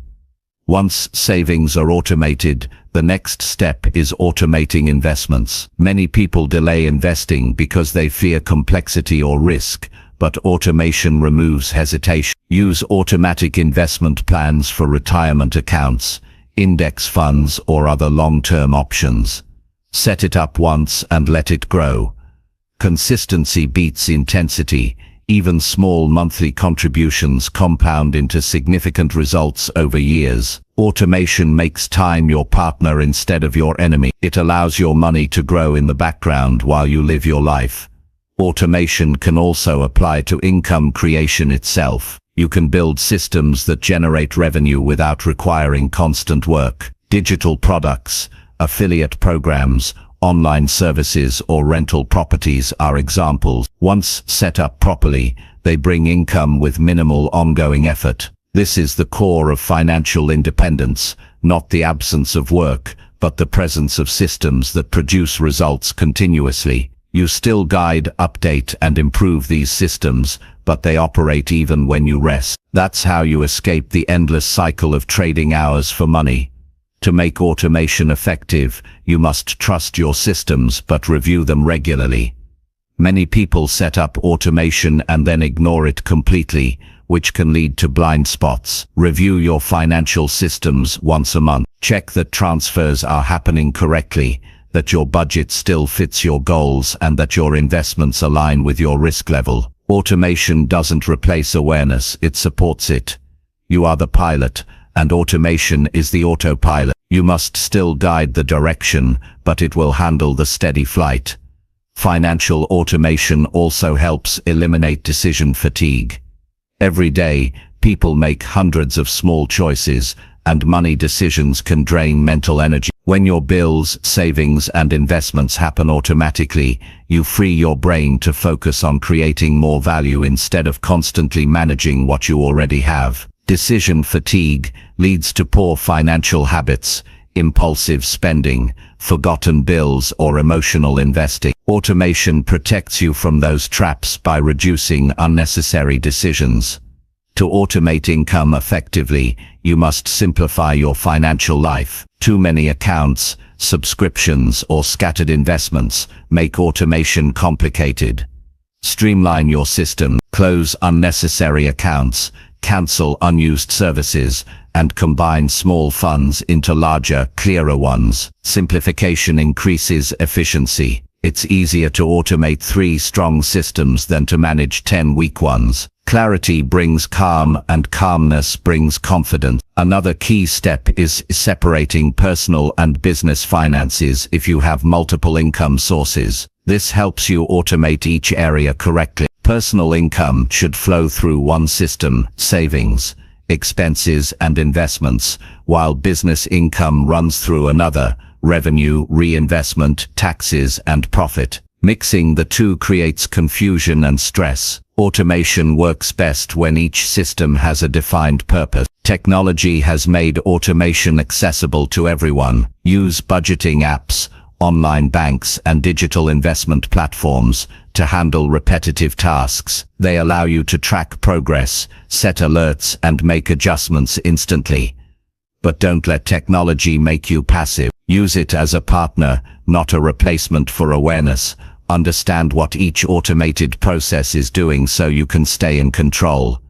Once savings are automated, the next step is automating investments. Many people delay investing because they fear complexity or risk, but automation removes hesitation. Use automatic investment plans for retirement accounts, index funds, or other long-term options. Set it up once and let it grow. Consistency beats intensity. Even small monthly contributions compound into significant results over years. Automation makes time your partner instead of your enemy. It allows your money to grow in the background while you live your life. Automation can also apply to income creation itself. You can build systems that generate revenue without requiring constant work. Digital products, affiliate programs, online services, or rental properties are examples. Once set up properly, they bring income with minimal ongoing effort. This is the core of financial independence, not the absence of work, but the presence of systems that produce results continuously. You still guide, update, and improve these systems, but they operate even when you rest. That's how you escape the endless cycle of trading hours for money. To make automation effective, you must trust your systems but review them regularly. Many people set up automation and then ignore it completely, which can lead to blind spots. Review your financial systems once a month. Check that transfers are happening correctly, that your budget still fits your goals, and that your investments align with your risk level. Automation doesn't replace awareness, it supports it. You are the pilot, and automation is the autopilot. You must still guide the direction, but it will handle the steady flight. Financial automation also helps eliminate decision fatigue. Every day, people make hundreds of small choices, and money decisions can drain mental energy. When your bills, savings, and investments happen automatically, you free your brain to focus on creating more value instead of constantly managing what you already have. Decision fatigue leads to poor financial habits, impulsive spending, forgotten bills, or emotional investing. Automation protects you from those traps by reducing unnecessary decisions. To automate income effectively, you must simplify your financial life. Too many accounts, subscriptions, or scattered investments make automation complicated. Streamline your system, close unnecessary accounts, cancel unused services, and combine small funds into larger, clearer ones. Simplification increases efficiency. It's easier to automate 3 strong systems than to manage 10 weak ones. Clarity brings calm, and calmness brings confidence. Another key step is separating personal and business finances if you have multiple income sources. This helps you automate each area correctly. Personal income should flow through one system: savings, expenses, and investments, while business income runs through another: revenue, reinvestment, taxes, and profit. Mixing the two creates confusion and stress. Automation works best when each system has a defined purpose. Technology has made automation accessible to everyone. Use budgeting apps, online banks, and digital investment platforms to handle repetitive tasks. They allow you to track progress, set alerts, and make adjustments instantly. But don't let technology make you passive. Use it as a partner, not a replacement for awareness. Understand what each automated process is doing so you can stay in control.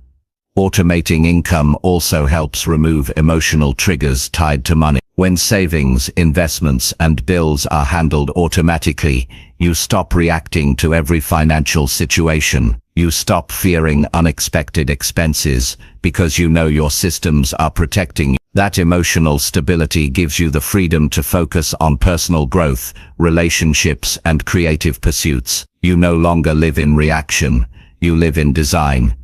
Automating income also helps remove emotional triggers tied to money. When savings, investments, and bills are handled automatically, you stop reacting to every financial situation. You stop fearing unexpected expenses because you know your systems are protecting you. That emotional stability gives you the freedom to focus on personal growth, relationships, and creative pursuits. You no longer live in reaction, you live in design.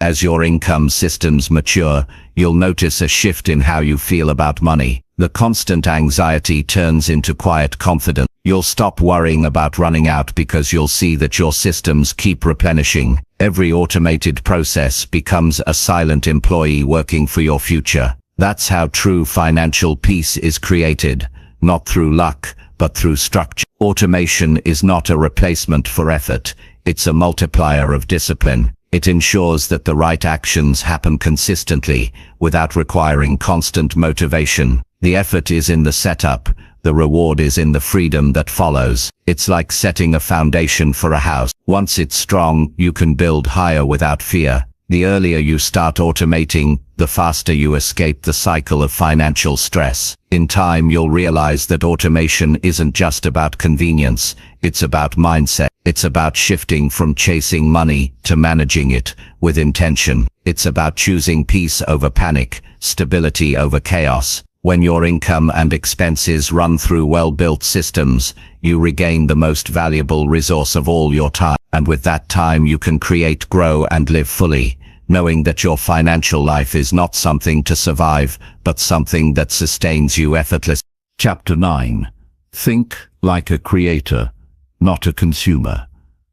As your income systems mature, you'll notice a shift in how you feel about money. The constant anxiety turns into quiet confidence. You'll stop worrying about running out because you'll see that your systems keep replenishing. Every automated process becomes a silent employee working for your future. That's how true financial peace is created, not through luck, but through structure. Automation is not a replacement for effort, it's a multiplier of discipline. It ensures that the right actions happen consistently, without requiring constant motivation. The effort is in the setup, the reward is in the freedom that follows. It's like setting a foundation for a house. Once it's strong, you can build higher without fear. The earlier you start automating, the faster you escape the cycle of financial stress. In time, you'll realize that automation isn't just about convenience, it's about mindset. It's about shifting from chasing money to managing it with intention. It's about choosing peace over panic, stability over chaos. When your income and expenses run through well-built systems, you regain the most valuable resource of all, your time. And with that time you can create, grow, and live fully, knowing that your financial life is not something to survive, but something that sustains you effortlessly. Chapter 9. Think like a creator, not a consumer.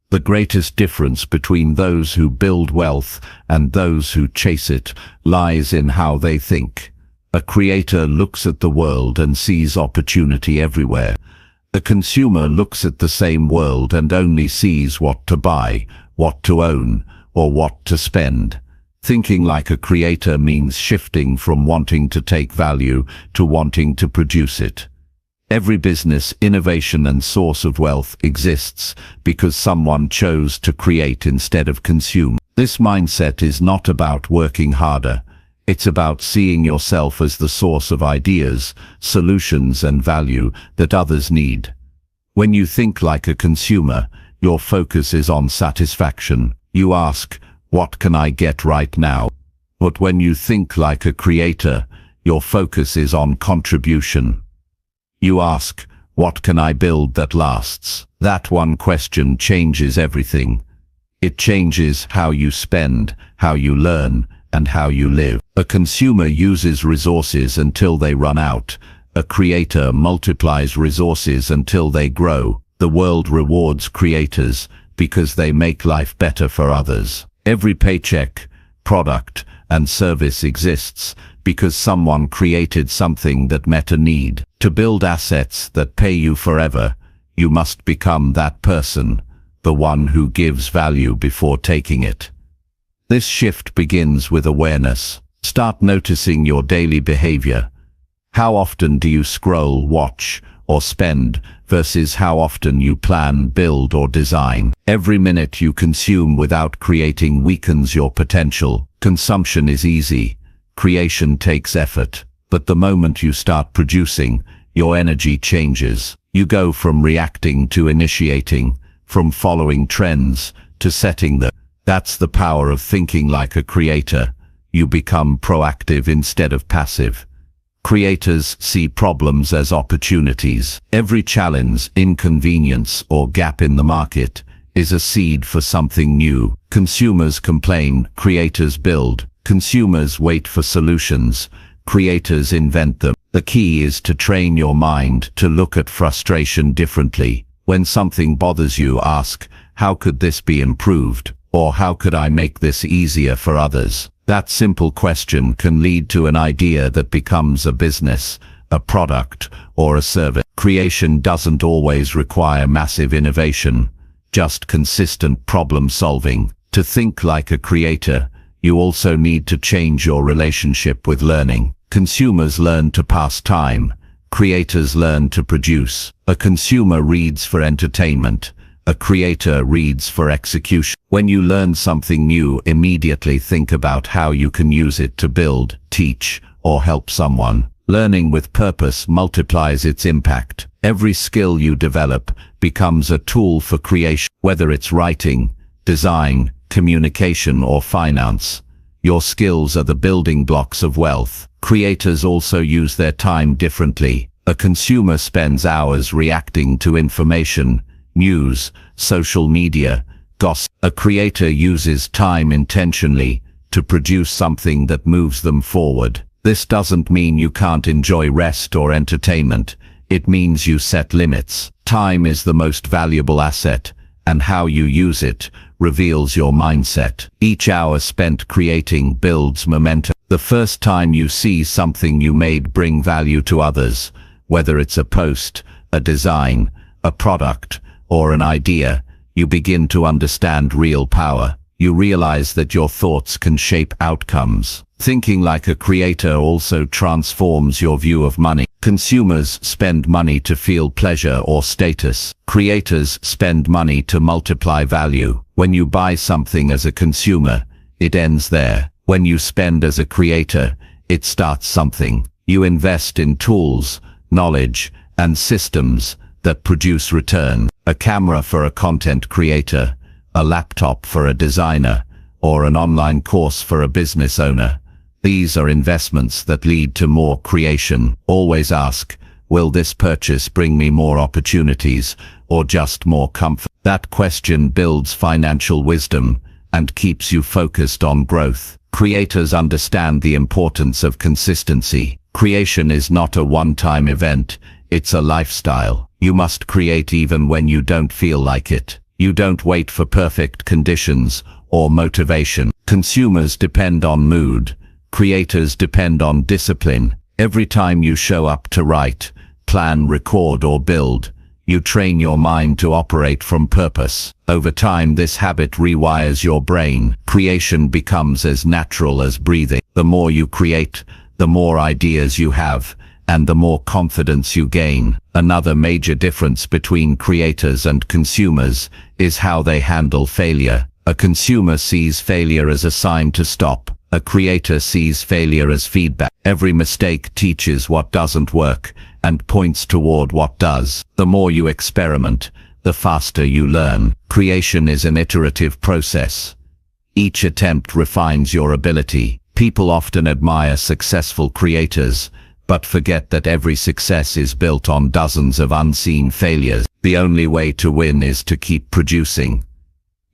The greatest difference between those who build wealth and those who chase it lies in how they think. A creator looks at the world and sees opportunity everywhere. The consumer looks at the same world and only sees what to buy, what to own, or what to spend. Thinking like a creator means shifting from wanting to take value to wanting to produce it. Every business, innovation, and source of wealth exists because someone chose to create instead of consume. This mindset is not about working harder. It's about seeing yourself as the source of ideas, solutions, and value that others need. When you think like a consumer, your focus is on satisfaction. You ask, what can I get right now? But when you think like a creator, your focus is on contribution. You ask, what can I build that lasts? That one question changes everything. It changes how you spend, how you learn, and how you live. A consumer uses resources until they run out. A creator multiplies resources until they grow. The world rewards creators because they make life better for others. Every paycheck, product, and service exists because someone created something that met a need. To build assets that pay you forever, you must become that person, the one who gives value before taking it. This shift begins with awareness. Start noticing your daily behavior. How often do you scroll, watch, or spend versus how often you plan, build, or design? Every minute you consume without creating weakens your potential. Consumption is easy. Creation takes effort. But the moment you start producing, your energy changes. You go from reacting to initiating, from following trends to setting them. That's the power of thinking like a creator. You become proactive instead of passive. Creators see problems as opportunities. Every challenge, inconvenience, or gap in the market is a seed for something new. Consumers complain, creators build. Consumers wait for solutions, creators invent them. The key is to train your mind to look at frustration differently. When something bothers you, ask, how could this be improved? Or how could I make this easier for others? That simple question can lead to an idea that becomes a business, a product, or a service. Creation doesn't always require massive innovation, just consistent problem solving. To think like a creator, you also need to change your relationship with learning. Consumers learn to pass time. Creators learn to produce. A consumer reads for entertainment. A creator reads for execution. When you learn something new, immediately think about how you can use it to build, teach, or help someone. Learning with purpose multiplies its impact. Every skill you develop becomes a tool for creation, whether it's writing, design, communication, or finance. Your skills are the building blocks of wealth. Creators also use their time differently. A consumer spends hours reacting to information, news, social media, gossip. A creator uses time intentionally to produce something that moves them forward. This doesn't mean you can't enjoy rest or entertainment. It means you set limits. Time is the most valuable asset, and how you use it reveals your mindset. Each hour spent creating builds momentum. The first time you see something you made bring value to others, whether it's a post, a design, a product, or an idea, you begin to understand real power. You realize that your thoughts can shape outcomes. Thinking like a creator also transforms your view of money. Consumers spend money to feel pleasure or status. Creators spend money to multiply value. When you buy something as a consumer, it ends there. When you spend as a creator, it starts something. You invest in tools, knowledge, and systems that produce return. A camera for a content creator, a laptop for a designer, or an online course for a business owner. These are investments that lead to more creation. Always ask, will this purchase bring me more opportunities or just more comfort? That question builds financial wisdom and keeps you focused on growth. Creators understand the importance of consistency. Creation is not a one-time event, it's a lifestyle. You must create even when you don't feel like it. You don't wait for perfect conditions or motivation. Consumers depend on mood. Creators depend on discipline. Every time you show up to write, plan, record, or build, you train your mind to operate from purpose. Over time, this habit rewires your brain. Creation becomes as natural as breathing. The more you create, the more ideas you have, and the more confidence you gain. Another major difference between creators and consumers is how they handle failure. A consumer sees failure as a sign to stop. A creator sees failure as feedback. Every mistake teaches what doesn't work and points toward what does. The more you experiment, the faster you learn. Creation is an iterative process. Each attempt refines your ability. People often admire successful creators, but forget that every success is built on dozens of unseen failures. The only way to win is to keep producing.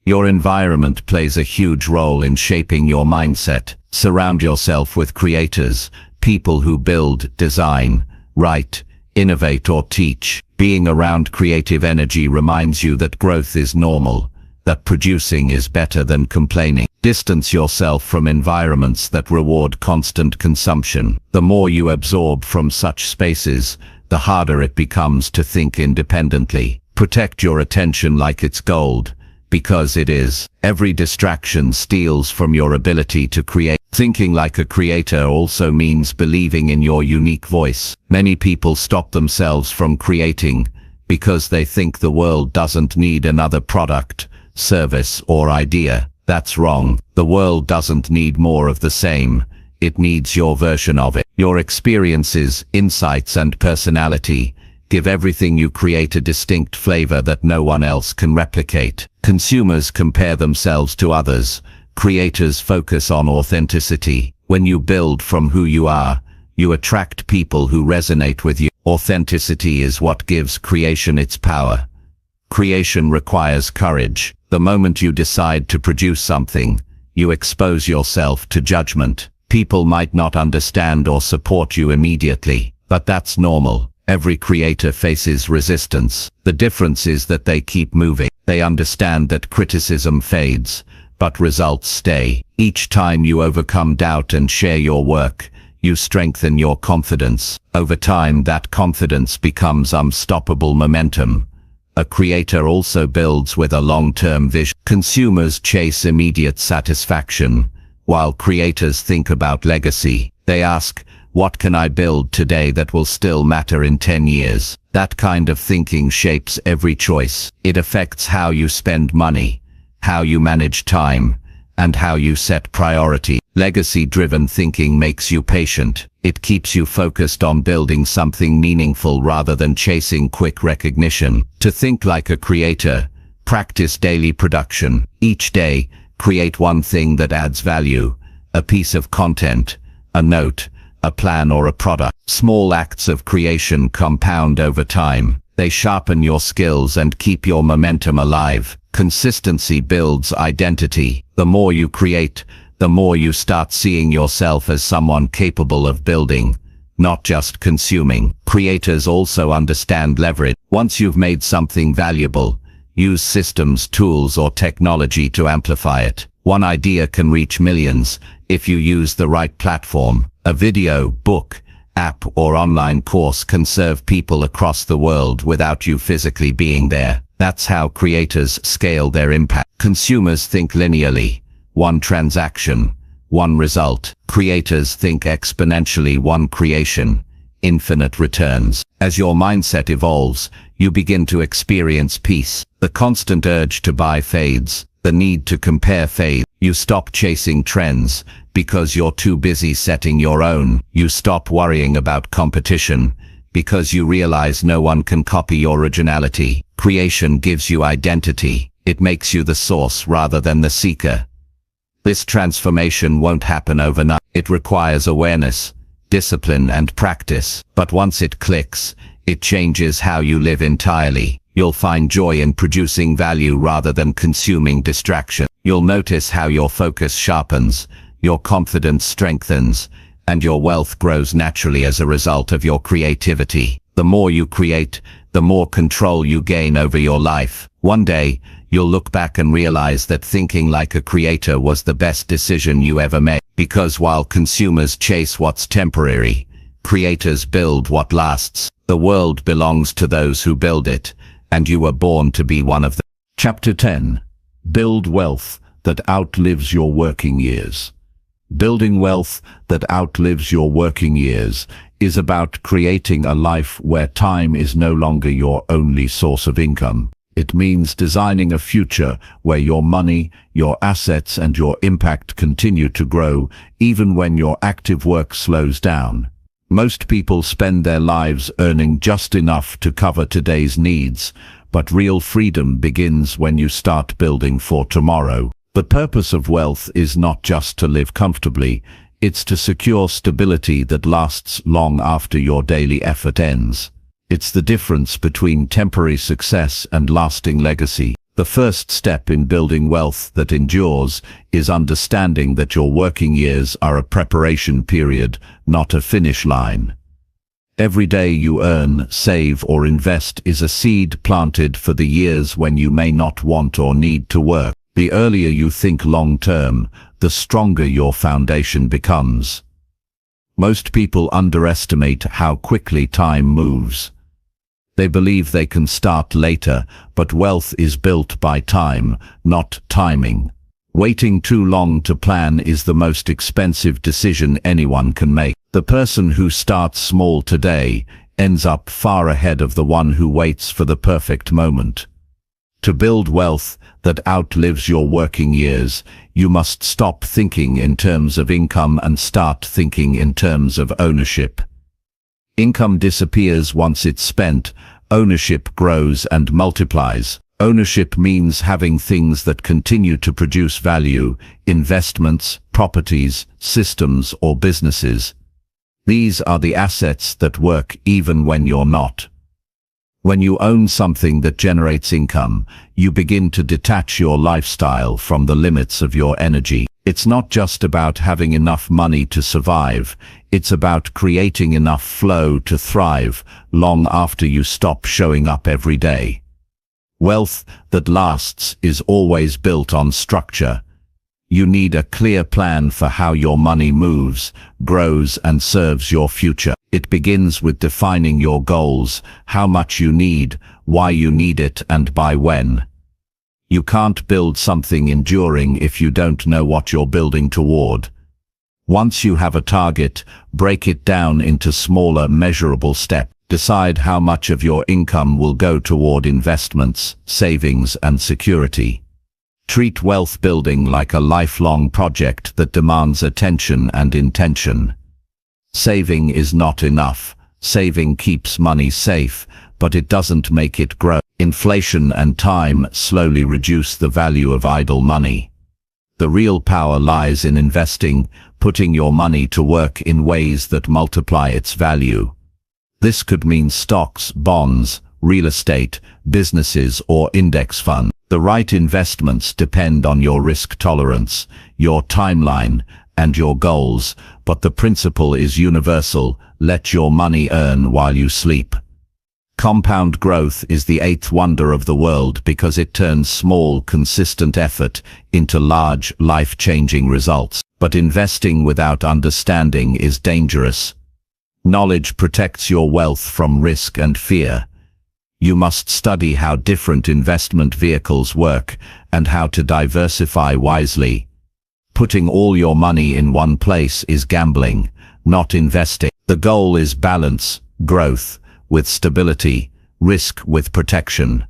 Your environment plays a huge role in shaping your mindset. Surround yourself with creators, people who build, design, write, innovate, or teach. Being around creative energy reminds you that growth is normal, that producing is better than complaining. Distance yourself from environments that reward constant consumption. The more you absorb from such spaces, the harder it becomes to think independently. Protect your attention like it's gold, because it is. Every distraction steals from your ability to create. Thinking like a creator also means believing in your unique voice. Many people stop themselves from creating because they think the world doesn't need another product, service, or idea. That's wrong. The world doesn't need more of the same. It needs your version of it. Your experiences, insights, and personality give everything you create a distinct flavor that no one else can replicate. Consumers compare themselves to others. Creators focus on authenticity. When you build from who you are, you attract people who resonate with you. Authenticity is what gives creation its power. Creation requires courage. The moment you decide to produce something, you expose yourself to judgment. People might not understand or support you immediately, but that's normal. Every creator faces resistance. The difference is that they keep moving. They understand that criticism fades, but results stay. Each time you overcome doubt and share your work, you strengthen your confidence. Over time, that confidence becomes unstoppable momentum. A creator also builds with a long-term vision. Consumers chase immediate satisfaction, while creators think about legacy. They ask, what can I build today that will still matter in 10 years? That kind of thinking shapes every choice. It affects how you spend money, how you manage time, and how you set priority. Legacy-driven thinking makes you patient. It keeps you focused on building something meaningful rather than chasing quick recognition. To think like a creator, practice daily production. Each day, Create one thing that adds value, a piece of content, a note, a plan or a product. Small acts of creation compound over time. They sharpen your skills and keep your momentum alive. Consistency builds identity. The more you create, the more you start seeing yourself as someone capable of building, not just consuming. Creators also understand leverage. Once you've made something valuable, use systems, tools, or technology to amplify it. One idea can reach millions if you use the right platform. A video, book, app, or online course can serve people across the world without you physically being there. That's how creators scale their impact. Consumers think linearly. One transaction, one result. Creators think exponentially. One creation, infinite returns. As your mindset evolves, you begin to experience peace. The constant urge to buy fades. The need to compare fades. You stop chasing trends because you're too busy setting your own. You stop worrying about competition because you realize no one can copy your originality. Creation gives you identity. It makes you the source rather than the seeker. This transformation won't happen overnight. It requires awareness, discipline, and practice. But once it clicks, it changes how you live entirely. You'll find joy in producing value rather than consuming distraction. You'll notice how your focus sharpens, your confidence strengthens, and your wealth grows naturally as a result of your creativity. The more you create, the more control you gain over your life. One day, you'll look back and realize that thinking like a creator was the best decision you ever made. Because while consumers chase what's temporary, creators build what lasts. The world belongs to those who build it, and you were born to be one of them. Chapter 10. Build wealth that outlives your working years. Building wealth that outlives your working years is about creating a life where time is no longer your only source of income. It means designing a future where your money, your assets, and your impact continue to grow even when your active work slows down. Most people spend their lives earning just enough to cover today's needs, but real freedom begins when you start building for tomorrow. The purpose of wealth is not just to live comfortably, it's to secure stability that lasts long after your daily effort ends. It's the difference between temporary success and lasting legacy. The first step in building wealth that endures is understanding that your working years are a preparation period, not a finish line. Every day you earn, save, or invest is a seed planted for the years when you may not want or need to work. The earlier you think long-term, the stronger your foundation becomes. Most people underestimate how quickly time moves. They believe they can start later, but wealth is built by time, not timing. Waiting too long to plan is the most expensive decision anyone can make. The person who starts small today ends up far ahead of the one who waits for the perfect moment. To build wealth that outlives your working years, you must stop thinking in terms of income and start thinking in terms of ownership. Income disappears once it's spent. Ownership grows and multiplies. Ownership means having things that continue to produce value, investments, properties, systems, or businesses. These are the assets that work even when you're not. When you own something that generates income, you begin to detach your lifestyle from the limits of your energy. It's not just about having enough money to survive, it's about creating enough flow to thrive long after you stop showing up every day. Wealth that lasts is always built on structure. You need a clear plan for how your money moves, grows, and serves your future. It begins with defining your goals, how much you need, why you need it, and by when. You can't build something enduring if you don't know what you're building toward. Once you have a target, break it down into smaller, measurable steps. Decide how much of your income will go toward investments, savings, and security. Treat wealth building like a lifelong project that demands attention and intention. Saving is not enough. Saving keeps money safe, but it doesn't make it grow. Inflation and time slowly reduce the value of idle money. The real power lies in investing, putting your money to work in ways that multiply its value. This could mean stocks, bonds, real estate, businesses, or index funds. The right investments depend on your risk tolerance, your timeline, and your goals, but the principle is universal: let your money earn while you sleep. Compound growth is the eighth wonder of the world because it turns small, consistent effort into large, life-changing results. But investing without understanding is dangerous. Knowledge protects your wealth from risk and fear. You must study how different investment vehicles work and how to diversify wisely. Putting all your money in one place is gambling, not investing. The goal is balance, growth with stability, risk with protection.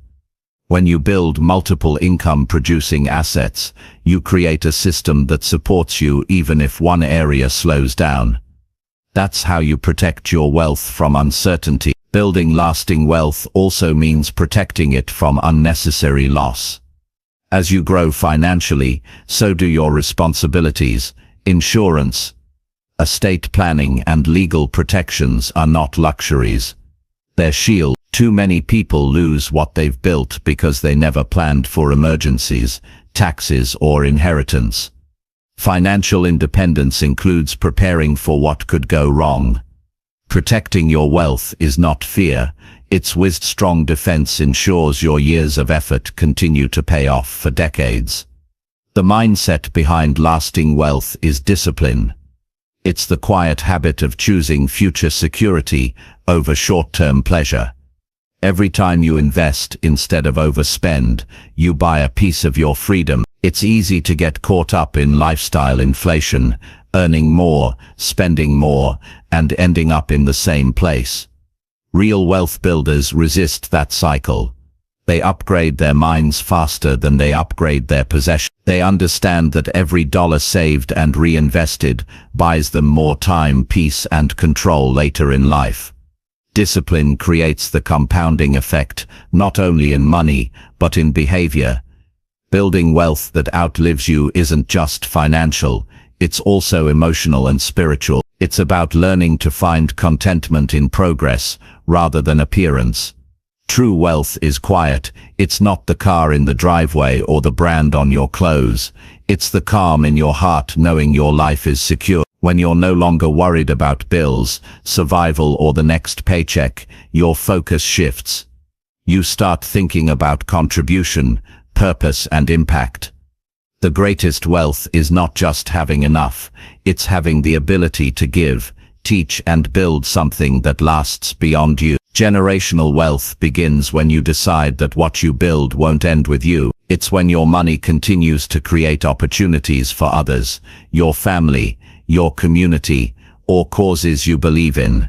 When you build multiple income-producing assets, you create a system that supports you even if one area slows down. That's how you protect your wealth from uncertainty. Building lasting wealth also means protecting it from unnecessary loss. As you grow financially, so do your responsibilities. Insurance, estate planning, and legal protections are not luxuries. They're shield. Too many people lose what they've built because they never planned for emergencies, taxes, or inheritance. Financial independence includes preparing for what could go wrong. Protecting your wealth is not fear, it's wisdom. Strong defense ensures your years of effort continue to pay off for decades. The mindset behind lasting wealth is discipline. It's the quiet habit of choosing future security over short-term pleasure. Every time you invest instead of overspend, you buy a piece of your freedom. It's easy to get caught up in lifestyle inflation, earning more, spending more, and ending up in the same place. Real wealth builders resist that cycle. They upgrade their minds faster than they upgrade their possessions. They understand that every dollar saved and reinvested buys them more time, peace, and control later in life. Discipline creates the compounding effect, not only in money, but in behavior. Building wealth that outlives you isn't just financial, it's also emotional and spiritual. It's about learning to find contentment in progress, rather than appearance. True wealth is quiet. It's not the car in the driveway or the brand on your clothes. It's the calm in your heart knowing your life is secure. When you're no longer worried about bills, survival, or the next paycheck, your focus shifts. You start thinking about contribution, purpose, and impact. The greatest wealth is not just having enough, it's having the ability to give, teach, and build something that lasts beyond you. Generational wealth begins when you decide that what you build won't end with you. It's when your money continues to create opportunities for others, your family, your community, or causes you believe in.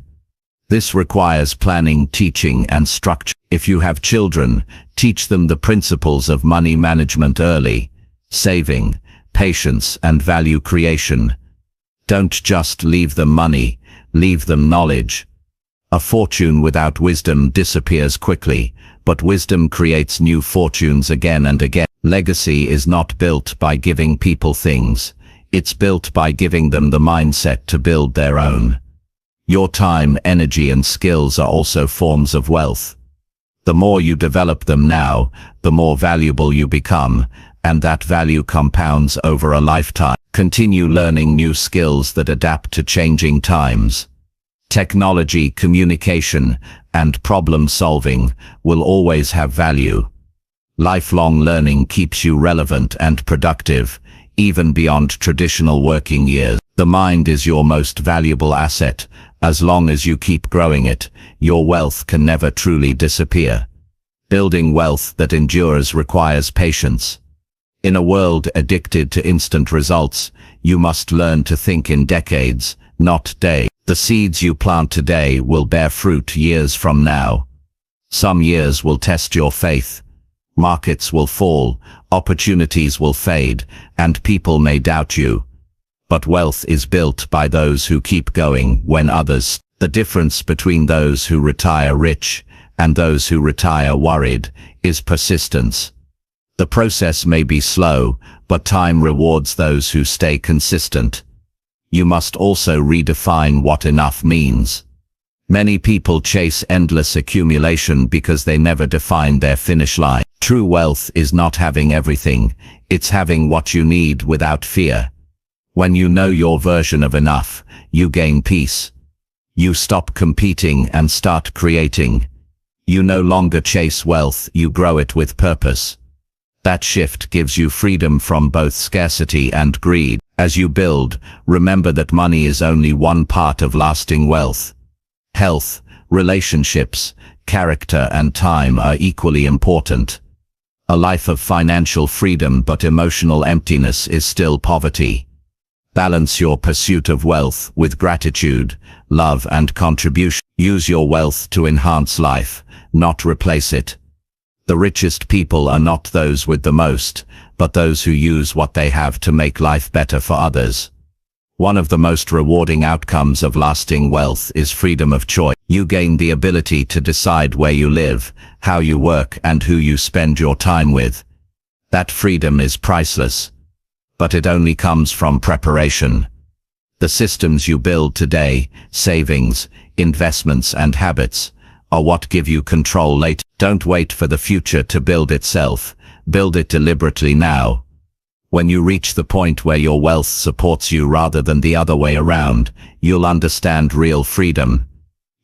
This requires planning, teaching, and structure. If you have children, teach them the principles of money management early: saving, patience, and value creation. Don't just leave them money, leave them knowledge. A fortune without wisdom disappears quickly, but wisdom creates new fortunes again and again. Legacy is not built by giving people things. It's built by giving them the mindset to build their own. Your time, energy, and skills are also forms of wealth. The more you develop them now, the more valuable you become, and that value compounds over a lifetime. Continue learning new skills that adapt to changing times. Technology, communication, and problem-solving will always have value. Lifelong learning keeps you relevant and productive, even beyond traditional working years. The mind is your most valuable asset. As long as you keep growing it, your wealth can never truly disappear. Building wealth that endures requires patience. In a world addicted to instant results, you must learn to think in decades, not days. The seeds you plant today will bear fruit years from now. Some years will test your faith. Markets will fall, opportunities will fade, and people may doubt you. But wealth is built by those who keep going when others. The difference between those who retire rich and those who retire worried is persistence. The process may be slow, but time rewards those who stay consistent. You must also redefine what enough means. Many people chase endless accumulation because they never define their finish line. True wealth is not having everything, it's having what you need without fear. When you know your version of enough, you gain peace. You stop competing and start creating. You no longer chase wealth, you grow it with purpose. That shift gives you freedom from both scarcity and greed. As you build, remember that money is only one part of lasting wealth. Health, relationships, character and time are equally important. A life of financial freedom but emotional emptiness is still poverty. Balance your pursuit of wealth with gratitude, love and contribution. Use your wealth to enhance life, not replace it. The richest people are not those with the most, but those who use what they have to make life better for others. One of the most rewarding outcomes of lasting wealth is freedom of choice. You gain the ability to decide where you live, how you work, and who you spend your time with. That freedom is priceless. But it only comes from preparation. The systems you build today, savings, investments, and habits, are what give you control later. Don't wait for the future to build itself. Build it deliberately now. When you reach the point where your wealth supports you rather than the other way around, you'll understand real freedom.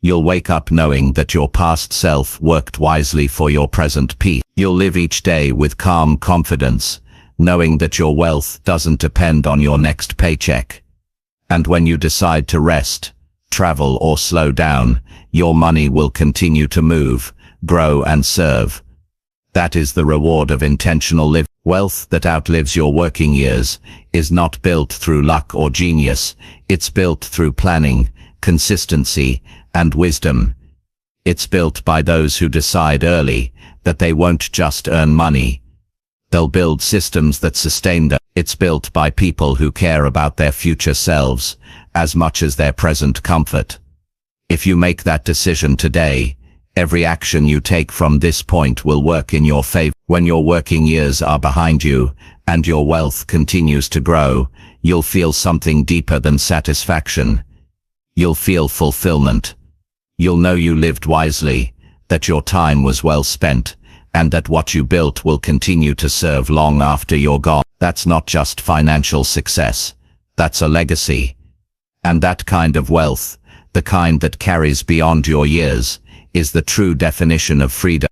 You'll wake up knowing that your past self worked wisely for your present peace. You'll live each day with calm confidence, knowing that your wealth doesn't depend on your next paycheck. And when you decide to rest, travel or slow down, your money will continue to move, grow and serve. That is the reward of intentional living. Wealth that outlives your working years is not built through luck or genius, it's built through planning, consistency, and wisdom. It's built by those who decide early that they won't just earn money. They'll build systems that sustain them. It's built by people who care about their future selves as much as their present comfort. If you make that decision today, every action you take from this point will work in your favor. When your working years are behind you and your wealth continues to grow, you'll feel something deeper than satisfaction. You'll feel fulfillment. You'll know you lived wisely, that your time was well spent, and that what you built will continue to serve long after you're gone. That's not just financial success. That's a legacy. And that kind of wealth, the kind that carries beyond your years, is the true definition of freedom.